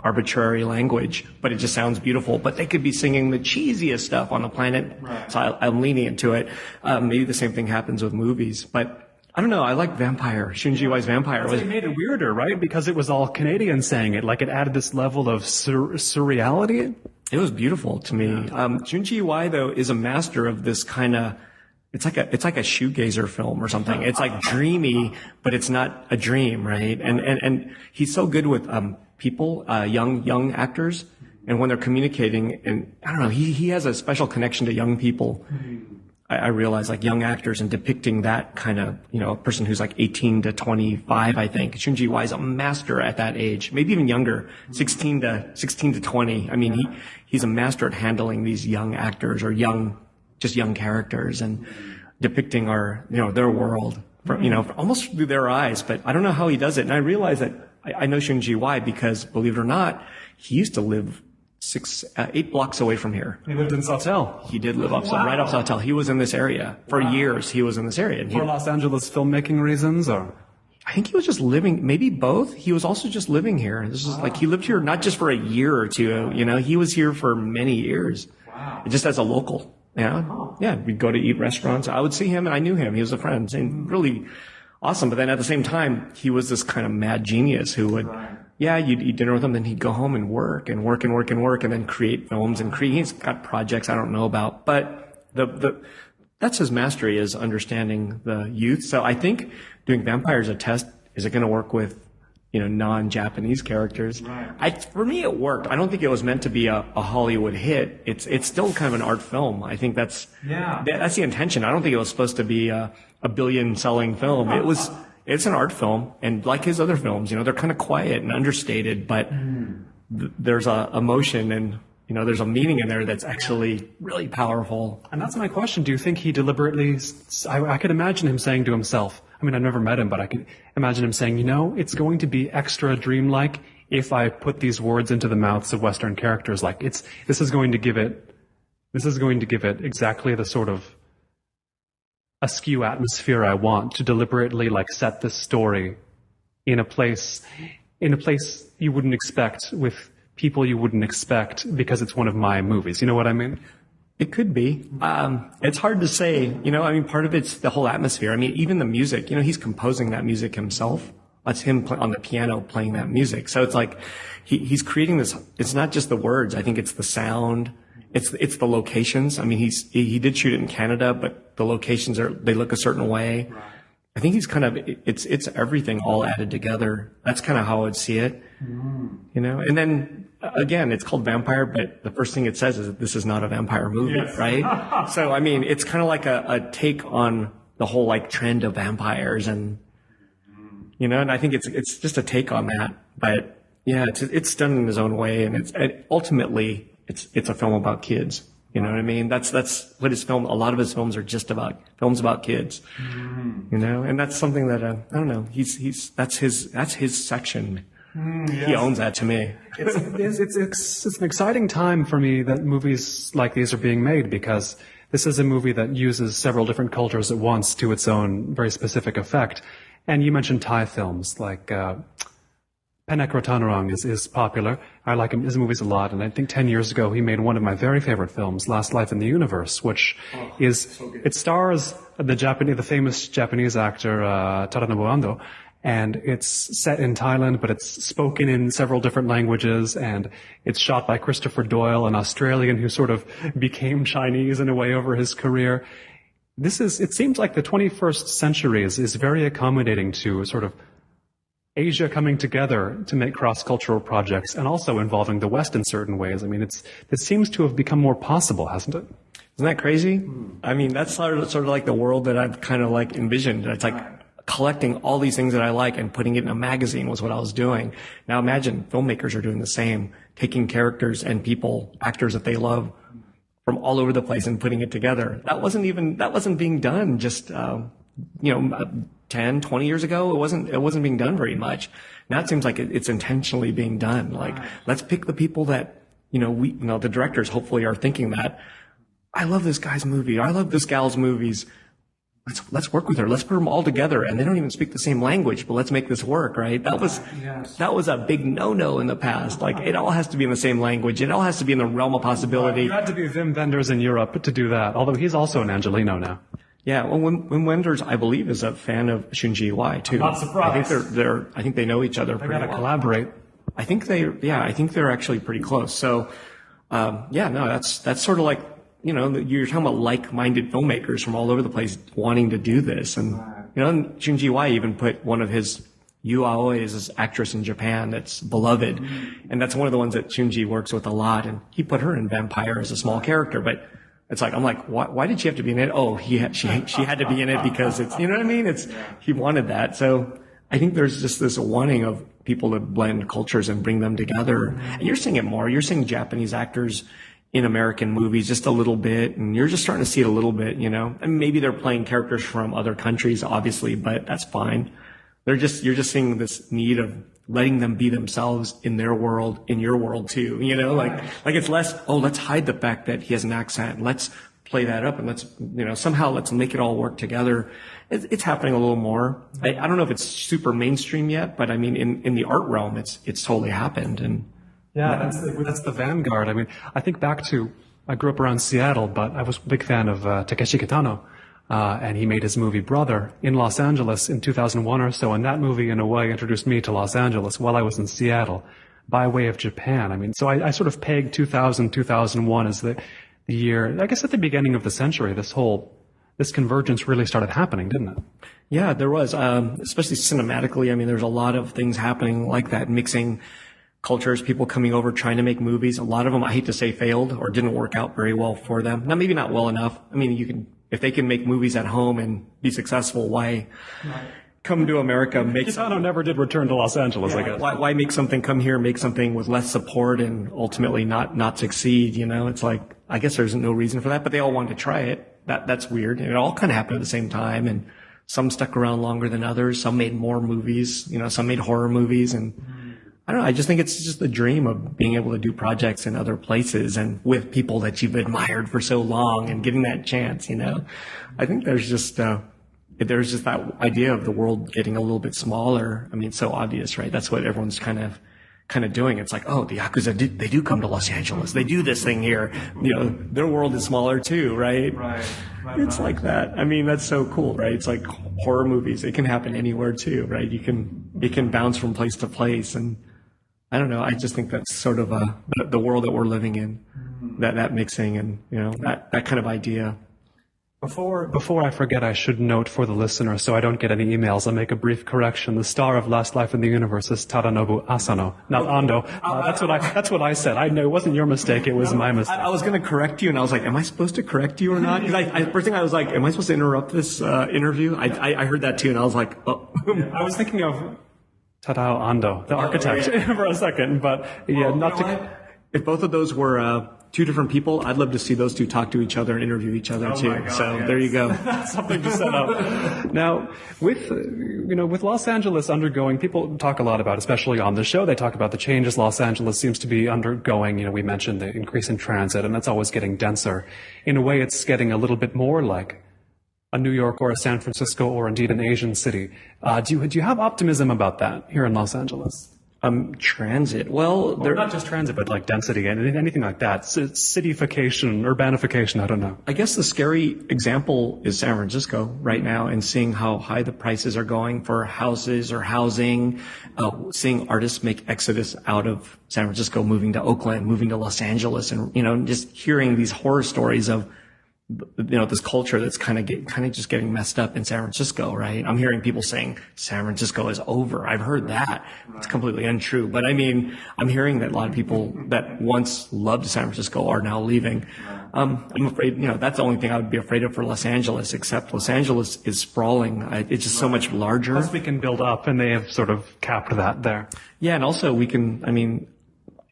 arbitrary language, but it just sounds beautiful. But they could be singing the cheesiest stuff on the planet, right. So I'm lenient to it. Maybe the same thing happens with movies, but I don't know. I like Vampire. Shunji Iwai's Vampire. It made it weirder, right? Because it was all Canadians saying it. Like it added this level of surreality. It was beautiful to me. Shunji Iwai, though, is a master of this kind of. It's like a shoegazer film or something. It's like dreamy, but it's not a dream, right? And he's so good with people, young actors, and when they're communicating, and I don't know, he has a special connection to young people. I realize, like young actors, and depicting that kind of, a person who's like 18 to 25, I think. Shunji Iwai is a master at that age, maybe even younger, 16 to 20. I mean, he's a master at handling these young actors or young characters and depicting their world. almost through their eyes. But I don't know how he does it. And I realize that I know Shunji why, because believe it or not, he used to live 8 blocks away from here. He lived in Sawtelle. He did live right off Sawtelle. He was in this area for years. He was in this area. And for Los Angeles filmmaking reasons, or? I think he was just living, maybe both. He was also just living here. This is like, he lived here not just for a year or two, he was here for many years. Wow. Just as a local, Yeah, we'd go to eat restaurants. I would see him and I knew him. He was a friend and really awesome. But then at the same time, he was this kind of mad genius who would, you'd eat dinner with him, then he'd go home and work and work and work and work and then create films and he's got projects I don't know about. But that's his mastery, is understanding the youth. So I think doing vampires a test, is it going to work with, non-Japanese characters? Right. For me, it worked. I don't think it was meant to be a Hollywood hit. It's still kind of an art film. I think that's the intention. I don't think it was supposed to be a billion-selling film. It's an art film, and like his other films, they're kind of quiet and understated, but there's a emotion and there's a meaning in there that's actually really powerful. And that's my question. Do you think he deliberately, I could imagine him saying to himself, I've never met him, but I can imagine him saying, it's going to be extra dreamlike if I put these words into the mouths of Western characters. Like this is going to give it exactly the sort of askew atmosphere I want, to deliberately set this story in a place you wouldn't expect, with people you wouldn't expect, because it's one of my movies. You know what I mean? It could be. It's hard to say. Part of it's the whole atmosphere. Even the music. He's composing that music himself. That's him on the piano playing that music. So it's like he's creating this. It's not just the words. I think it's the sound. It's the locations. He did shoot it in Canada, but the locations they look a certain way. Right. I think he's kind of, it's everything all added together. That's kind of how I would see it. And then again, it's called Vampire, but the first thing it says is that this is not a vampire movie, right? So, it's kind of like a take on the whole trend of vampires and I think it's just a take on that. But yeah, it's done in his own way, and ultimately it's a film about kids. You know what I mean? That's what his film. A lot of his films are just films about kids. And that's something that I don't know. That's his section. Yes. He owns that to me. It's an exciting time for me that movies like these are being made, because this is a movie that uses several different cultures at once to its own very specific effect. And you mentioned Thai films like Ratanaruang is popular. I like his movies a lot, and I think 10 years ago he made one of my very favorite films, Last Life in the Universe, which it stars the famous Japanese actor Ratanaruang, and it's set in Thailand, but it's spoken in several different languages, and it's shot by Christopher Doyle, an Australian who sort of became Chinese in a way over his career. It seems like the 21st century is very accommodating to sort of Asia coming together to make cross-cultural projects, and also involving the West in certain ways. It seems to have become more possible, hasn't it? Isn't that crazy? That's sort of like the world that I've kind of envisioned. It's like collecting all these things that I like and putting it in a magazine was what I was doing. Now imagine filmmakers are doing the same, taking characters and actors that they love from all over the place and putting it together. That wasn't being done just, 10, 20 years ago. It wasn't being done very much. Now it seems like it's intentionally being done. Let's pick the people that, the directors hopefully are thinking that, I love this guy's movie, or I love this gal's movies. Let's work with her. Let's put them all together. And they don't even speak the same language, but let's make this work, right? That was a big no-no in the past. It all has to be in the same language. It all has to be in the realm of possibility. You had to be Wim Wenders in Europe to do that, although he's also an Angelino now. Yeah, well, Wim Wenders, I believe, is a fan of Shunji Iwai too. I'm not surprised. I think they know each other pretty well. They gotta collaborate. I think they're actually pretty close. So, that's sort of like, you're talking about like-minded filmmakers from all over the place wanting to do this. And, Shunji Iwai even put one of his Yu Aoi is this actress in Japan that's beloved. And that's one of the ones that Shunji works with a lot. And he put her in Vampire as a small character, but I'm like, why did she have to be in it? Oh, she had to be in it because it's, you know what I mean? He wanted that. So I think there's just this wanting of people to blend cultures and bring them together. And you're seeing it more. You're seeing Japanese actors in American movies just a little bit, and you're just starting to see it a little bit, you know. And maybe they're playing characters from other countries, obviously, but that's fine. You're just seeing this need of letting them be themselves in their world, in your world too, you know, like it's less, oh, let's hide the fact that he has an accent. Let's play that up and let's, you know, somehow let's make it all work together. It's happening a little more. I don't know if it's super mainstream yet, but I mean, in the art realm, it's totally happened. And yeah, that's the vanguard. I mean, I think back to, I grew up around Seattle, but I was a big fan of Takeshi Kitano. And he made his movie Brother in Los Angeles in 2001 or so. And that movie, in a way, introduced me to Los Angeles while I was in Seattle by way of Japan. I mean, so I sort of pegged 2000, 2001 as the year, I guess at the beginning of the century, this convergence really started happening, didn't it? Yeah, there was, especially cinematically. I mean, there's a lot of things happening like that, mixing cultures, people coming over, trying to make movies. A lot of them, I hate to say, failed or didn't work out very well for them. Now, maybe not well enough. I mean, if they can make movies at home and be successful, why come to America? Kitano never did return to Los Angeles, yeah, I guess. Why make something, come here, make something with less support and ultimately not succeed? You know, it's like, I guess there's no reason for that, but they all wanted to try it. That's weird. And it all kind of happened at the same time. And some stuck around longer than others. Some made more movies, you know, some made horror movies. And I don't know. I just think it's just the dream of being able to do projects in other places and with people that you've admired for so long and getting that chance, you know. I think there's just that idea of the world getting a little bit smaller. I mean, it's so obvious, right? That's what everyone's kind of doing. It's like, oh, the Yakuza, they do come to Los Angeles. They do this thing here. You know, their world is smaller too, right? Right. It's like that. I mean, that's so cool, right? It's like horror movies. It can happen anywhere too, right? It can bounce from place to place. And I don't know. I just think that's sort of the world that we're living in, that mixing and, you know, that kind of idea. Before I forget, I should note for the listener, so I don't get any emails, I'll make a brief correction. The star of Last Life in the Universe is Tadanobu Asano, not Ando. That's what I said. I know it wasn't your mistake, it was my mistake. I was going to correct you, and I was like, am I supposed to correct you or not? Because first thing I was like, am I supposed to interrupt this interview? I heard that too, and I was like, oh. I was thinking of Tadao Ando, the architect, for a second, but yeah, If both of those were two different people, I'd love to see those two talk to each other and interview each other too. God, so yes. There you go. That's something to set up. Now, with Los Angeles undergoing, people talk a lot about, especially on the show, they talk about the changes Los Angeles seems to be undergoing. You know, we mentioned the increase in transit, and that's always getting denser. In a way, it's getting a little bit more like a New York or a San Francisco or indeed an Asian city. Do you have optimism about that here in Los Angeles? Transit. Well, they're not just transit, but like density and anything like that. Cityfication, urbanification, I don't know. I guess the scary example is San Francisco right now, and seeing how high the prices are going for houses or housing, seeing artists make exodus out of San Francisco, moving to Oakland, moving to Los Angeles, and, you know, just hearing these horror stories of, you know, this culture that's kind of just getting messed up in San Francisco, right? I'm hearing people saying San Francisco is over. I've heard that. It's completely untrue. But I mean, I'm hearing that a lot of people that once loved San Francisco are now leaving. I'm afraid, you know, that's the only thing I would be afraid of for Los Angeles, except Los Angeles is sprawling. It's just so much larger. Plus we can build up, and they have sort of capped that there. Yeah, and also we can, I mean,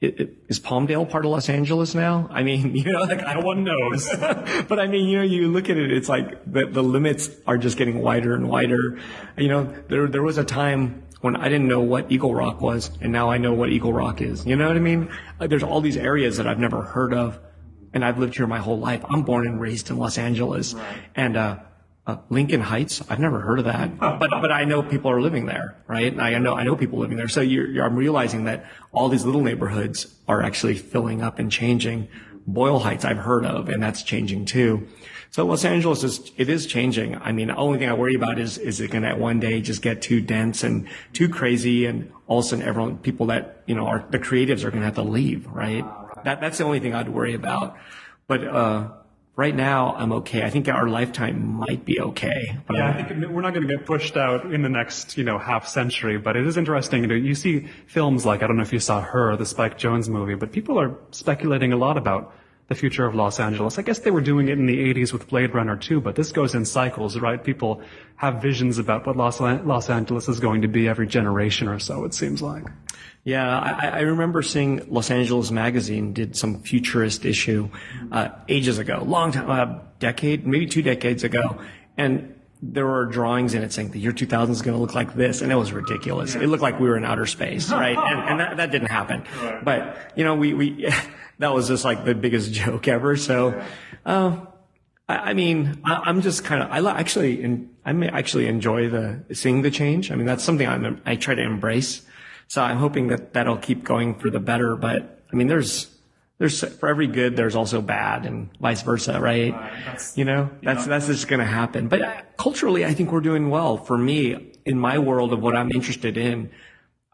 is Palmdale part of Los Angeles now? I mean, you know, like, no one knows. But I mean, you know, you look at it, it's like the limits are just getting wider and wider. You know, there was a time when I didn't know what Eagle Rock was, and now I know what Eagle Rock is. You know what I mean? Like, there's all these areas that I've never heard of, and I've lived here my whole life. I'm born and raised in Los Angeles. Right. And, Lincoln Heights, I've never heard of that, but I know people are living there, right? I know people living there. So I'm realizing that all these little neighborhoods are actually filling up and changing. Boyle Heights I've heard of, and that's changing too. So Los Angeles is changing. I mean, the only thing I worry about is it going to one day just get too dense and too crazy, and all of a sudden people that, you know, the creatives are going to have to leave, right? That's the only thing I'd worry about. But, right now, I'm okay. I think our lifetime might be okay. But yeah, I think we're not going to get pushed out in the next, you know, half century. But it is interesting. You know, you see films like, I don't know if you saw Her, the Spike Jonze movie, but people are speculating a lot about the future of Los Angeles. I guess they were doing it in the 80s with Blade Runner too, but this goes in cycles, right? People have visions about what Los Angeles is going to be every generation or so, it seems like. Yeah, I remember seeing Los Angeles Magazine did some futurist issue ages ago, long time, decade, maybe 2 decades ago, and there were drawings in it saying the year 2000 is going to look like this, and it was ridiculous. It looked like we were in outer space, right? And that didn't happen. Right. But we that was just like the biggest joke ever. So, I'm just kind of I actually enjoy seeing the change. I mean, that's something I try to embrace. So I'm hoping that that'll keep going for the better. But I mean, there's for every good, there's also bad, and vice versa, right? That's just going to happen. But culturally, I think we're doing well. For me, in my world of what I'm interested in,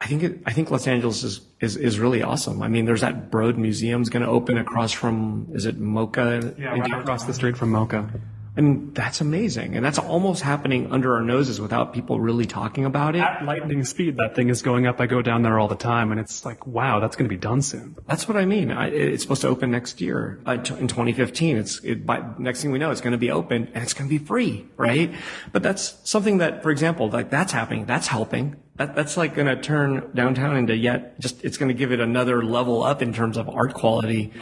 I think Los Angeles is really awesome. I mean, there's that Broad Museum's going to open across from, is it Mocha? Yeah, right across the street from Mocha. I mean, that's amazing. And that's almost happening under our noses without people really talking about it. At lightning speed, that thing is going up. I go down there all the time, and it's like, wow, that's going to be done soon. That's what I mean. It's supposed to open next year, in 2015. Next thing we know, it's going to be open, and it's going to be free, right? But that's something that, for example, like that's happening. That's helping. That's like going to turn downtown into it's going to give it another level up in terms of art quality.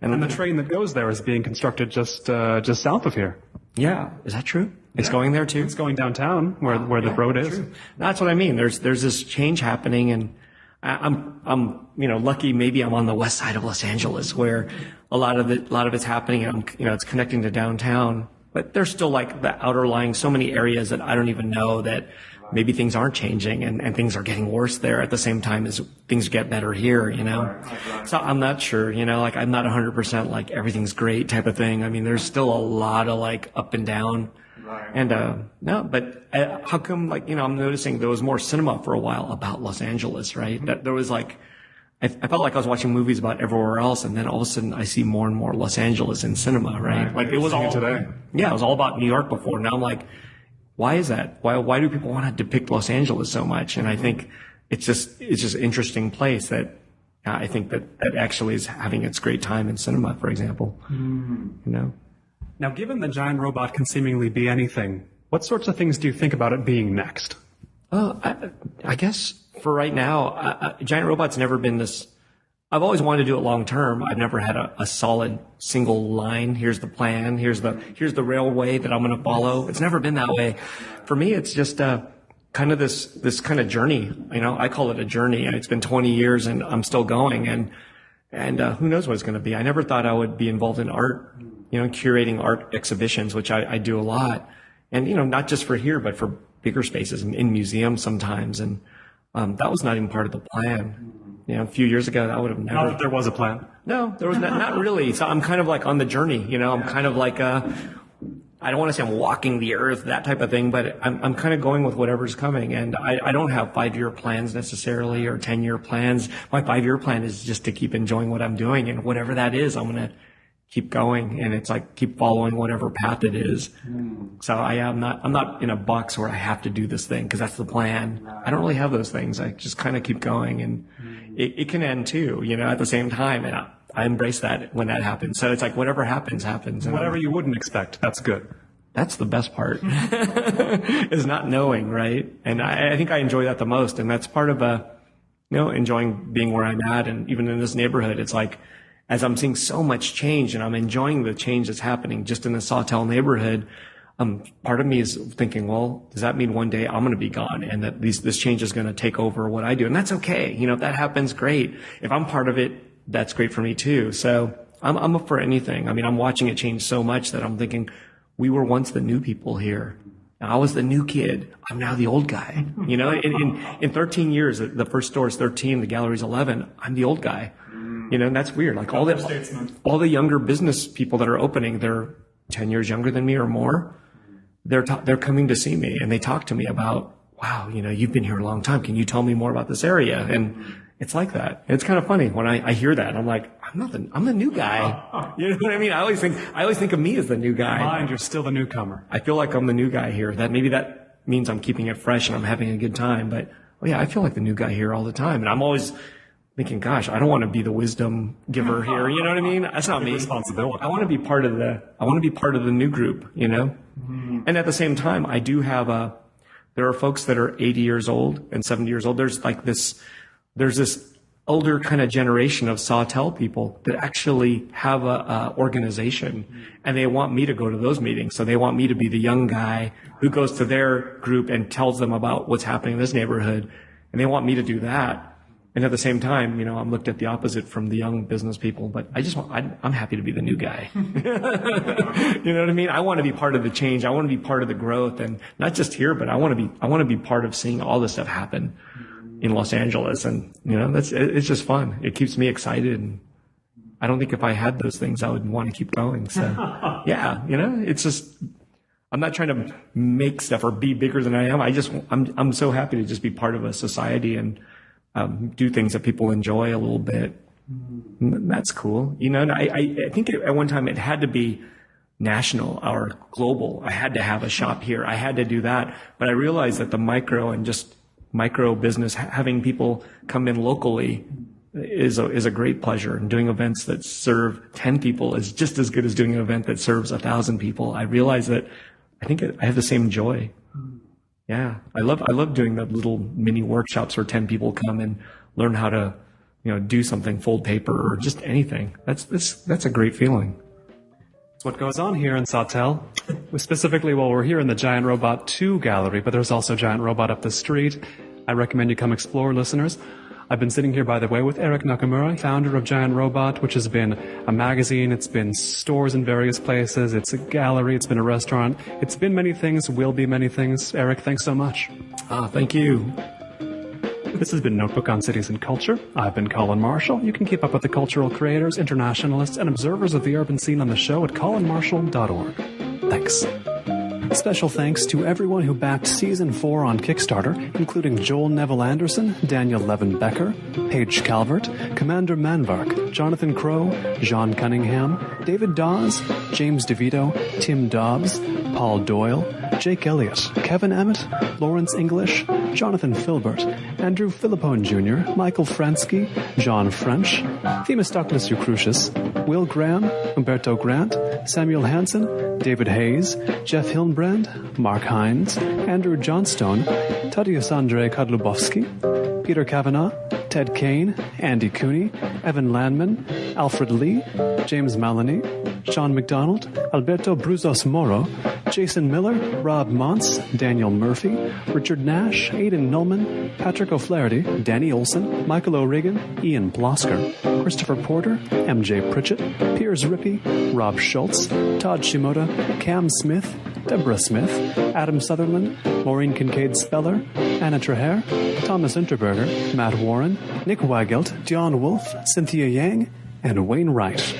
And the train that goes there is being constructed just south of here. Yeah. Is that true? It's going there too? It's going downtown where the road is. True. That's what I mean. There's this change happening, and I'm lucky maybe I'm on the west side of Los Angeles where a lot of it's happening, and it's connecting to downtown, but there's still like the outerlying so many areas that I don't even know that maybe things aren't changing and things are getting worse there at the same time as things get better here, So I'm not sure, like I'm not 100% like everything's great type of thing. I mean, there's still a lot of like up and down. Right. And, how come I'm noticing there was more cinema for a while about Los Angeles, right? That there was like, I felt like I was watching movies about everywhere else, and then all of a sudden I see more and more Los Angeles in cinema, right? Like it was all today. Yeah, it was all about New York before. Now I'm like, why is that? Why do people want to depict Los Angeles so much? And I think it's just an interesting place that I think that actually is having its great time in cinema, for example. Now, given the giant robot can seemingly be anything, what sorts of things do you think about it being next? I guess for right now, giant robot's never been this. I've always wanted to do it long term. I've never had a solid single line. Here's the plan. Here's the railway that I'm going to follow. It's never been that way. For me, it's just kind of this kind of journey. I call it a journey. It's been 20 years and I'm still going. And who knows what it's going to be. I never thought I would be involved in art, curating art exhibitions, which I do a lot. And, not just for here, but for bigger spaces in museums sometimes. And that was not even part of the plan. A few years ago, that would have never. Not that there was a plan. No, there was not really. So I'm kind of like on the journey. I'm kind of like I don't want to say I'm walking the earth, that type of thing, but I'm kind of going with whatever's coming. And I don't have 5-year plans necessarily or 10-year plans. My 5-year plan is just to keep enjoying what I'm doing, and whatever that is, I'm going to keep going, and it's like keep following whatever path it is. So I'm not in a box where I have to do this thing because that's the plan. I don't really have those things. I just kind of keep going, and it can end too, at the same time. And I embrace that when that happens. So it's like whatever happens. And whatever you wouldn't expect, that's good. That's the best part is not knowing, right? And I think I enjoy that the most. And that's part of enjoying being where I'm at. And even in this neighborhood, it's like, as I'm seeing so much change and I'm enjoying the change that's happening just in the Sawtelle neighborhood, part of me is thinking, well, does that mean one day I'm going to be gone and that this change is going to take over what I do? And that's okay. If that happens, great. If I'm part of it, that's great for me too. So I'm up for anything. I mean, I'm watching it change so much that I'm thinking, we were once the new people here. I was the new kid. I'm now the old guy. In 13 years, the first store is 13, the gallery's 11. I'm the old guy. And that's weird. Like all the younger business people that are opening, they're 10 years younger than me or more. They're coming to see me and they talk to me about, wow, you've been here a long time. Can you tell me more about this area? And it's like that. It's kind of funny when I hear that. I'm like, I'm the new guy. You know what I mean? I always think of me as the new guy. Mind, you're still the newcomer. I feel like I'm the new guy here. That means I'm keeping it fresh and I'm having a good time. But yeah, I feel like the new guy here all the time. And I'm always thinking, gosh, I don't want to be the wisdom giver here. You know what I mean? That's not me. Responsibility. I want to be part of the new group, you know? Mm-hmm. And at the same time, I do have there are folks that are 80 years old and 70 years old. There's this older kind of generation of Sawtelle people that actually have a organization, and they want me to go to those meetings. So they want me to be the young guy who goes to their group and tells them about what's happening in this neighborhood. And they want me to do that. And at the same time, you know, I'm looked at the opposite from the young business people, but I'm happy to be the new guy. You know what I mean? I want to be part of the change. I want to be part of the growth, and not just here, but I want to be part of seeing all this stuff happen in Los Angeles. And, you know, it's just fun. It keeps me excited. And I don't think if I had those things, I would want to keep going. So yeah, you know, it's just, I'm not trying to make stuff or be bigger than I am. I'm so happy to just be part of a society and do things that people enjoy a little bit. That's cool. You know, I think at one time it had to be national or global. I had to have a shop here. I had to do that. But I realized that the micro business, having people come in locally is a great pleasure. And doing events that serve 10 people is just as good as doing an event that serves 1,000 people. I realize that I think I have the same joy. Yeah, I love doing the little mini workshops where 10 people come and learn how to, you know, do something, fold paper or just anything. That's a great feeling. It's what goes on here in Sawtelle. Specifically, while we're here in the Giant Robot 2 gallery, but there's also Giant Robot up the street. I recommend you come explore, listeners. I've been sitting here, by the way, with Eric Nakamura, founder of Giant Robot, which has been a magazine. It's been stores in various places. It's a gallery. It's been a restaurant. It's been many things, will be many things. Eric, thanks so much. Thank you. This has been Notebook on Cities and Culture. I've been Colin Marshall. You can keep up with the cultural creators, internationalists, and observers of the urban scene on the show at colinmarshall.org. Thanks. Special thanks to everyone who backed Season 4 on Kickstarter, including Joel Neville Anderson, Daniel Levin Becker, Paige Calvert, Commander Manvark, Jonathan Crow, John Cunningham, David Dawes, James DeVito, Tim Dobbs, Paul Doyle, Jake Elliott, Kevin Emmett, Lawrence English, Jonathan Filbert, Andrew Philippone Jr., Michael Fransky, John French, Themistocles Eucrucius, Will Graham, Umberto Grant, Samuel Hansen, David Hayes, Jeff Hillenbrand, Mark Hines, Andrew Johnstone, Tadeusz Andrzej Kodlubowski, Peter Kavanaugh, Ted Kane, Andy Cooney, Evan Landman, Alfred Lee, James Maloney, Sean McDonald, Alberto Bruzos Moro, Jason Miller, Rob Montz, Daniel Murphy, Richard Nash, Aidan Nullman, Patrick O'Flaherty, Danny Olson, Michael O'Regan, Ian Blosker, Christopher Porter, MJ Pritchett, Piers Rippey, Rob Schultz, Todd Shimoda, Cam Smith, Deborah Smith, Adam Sutherland, Maureen Kincaid Speller, Anna Traher, Thomas Unterberger, Matt Warren, Nick Weigelt, Dion Wolf, Cynthia Yang, and Wayne Wright.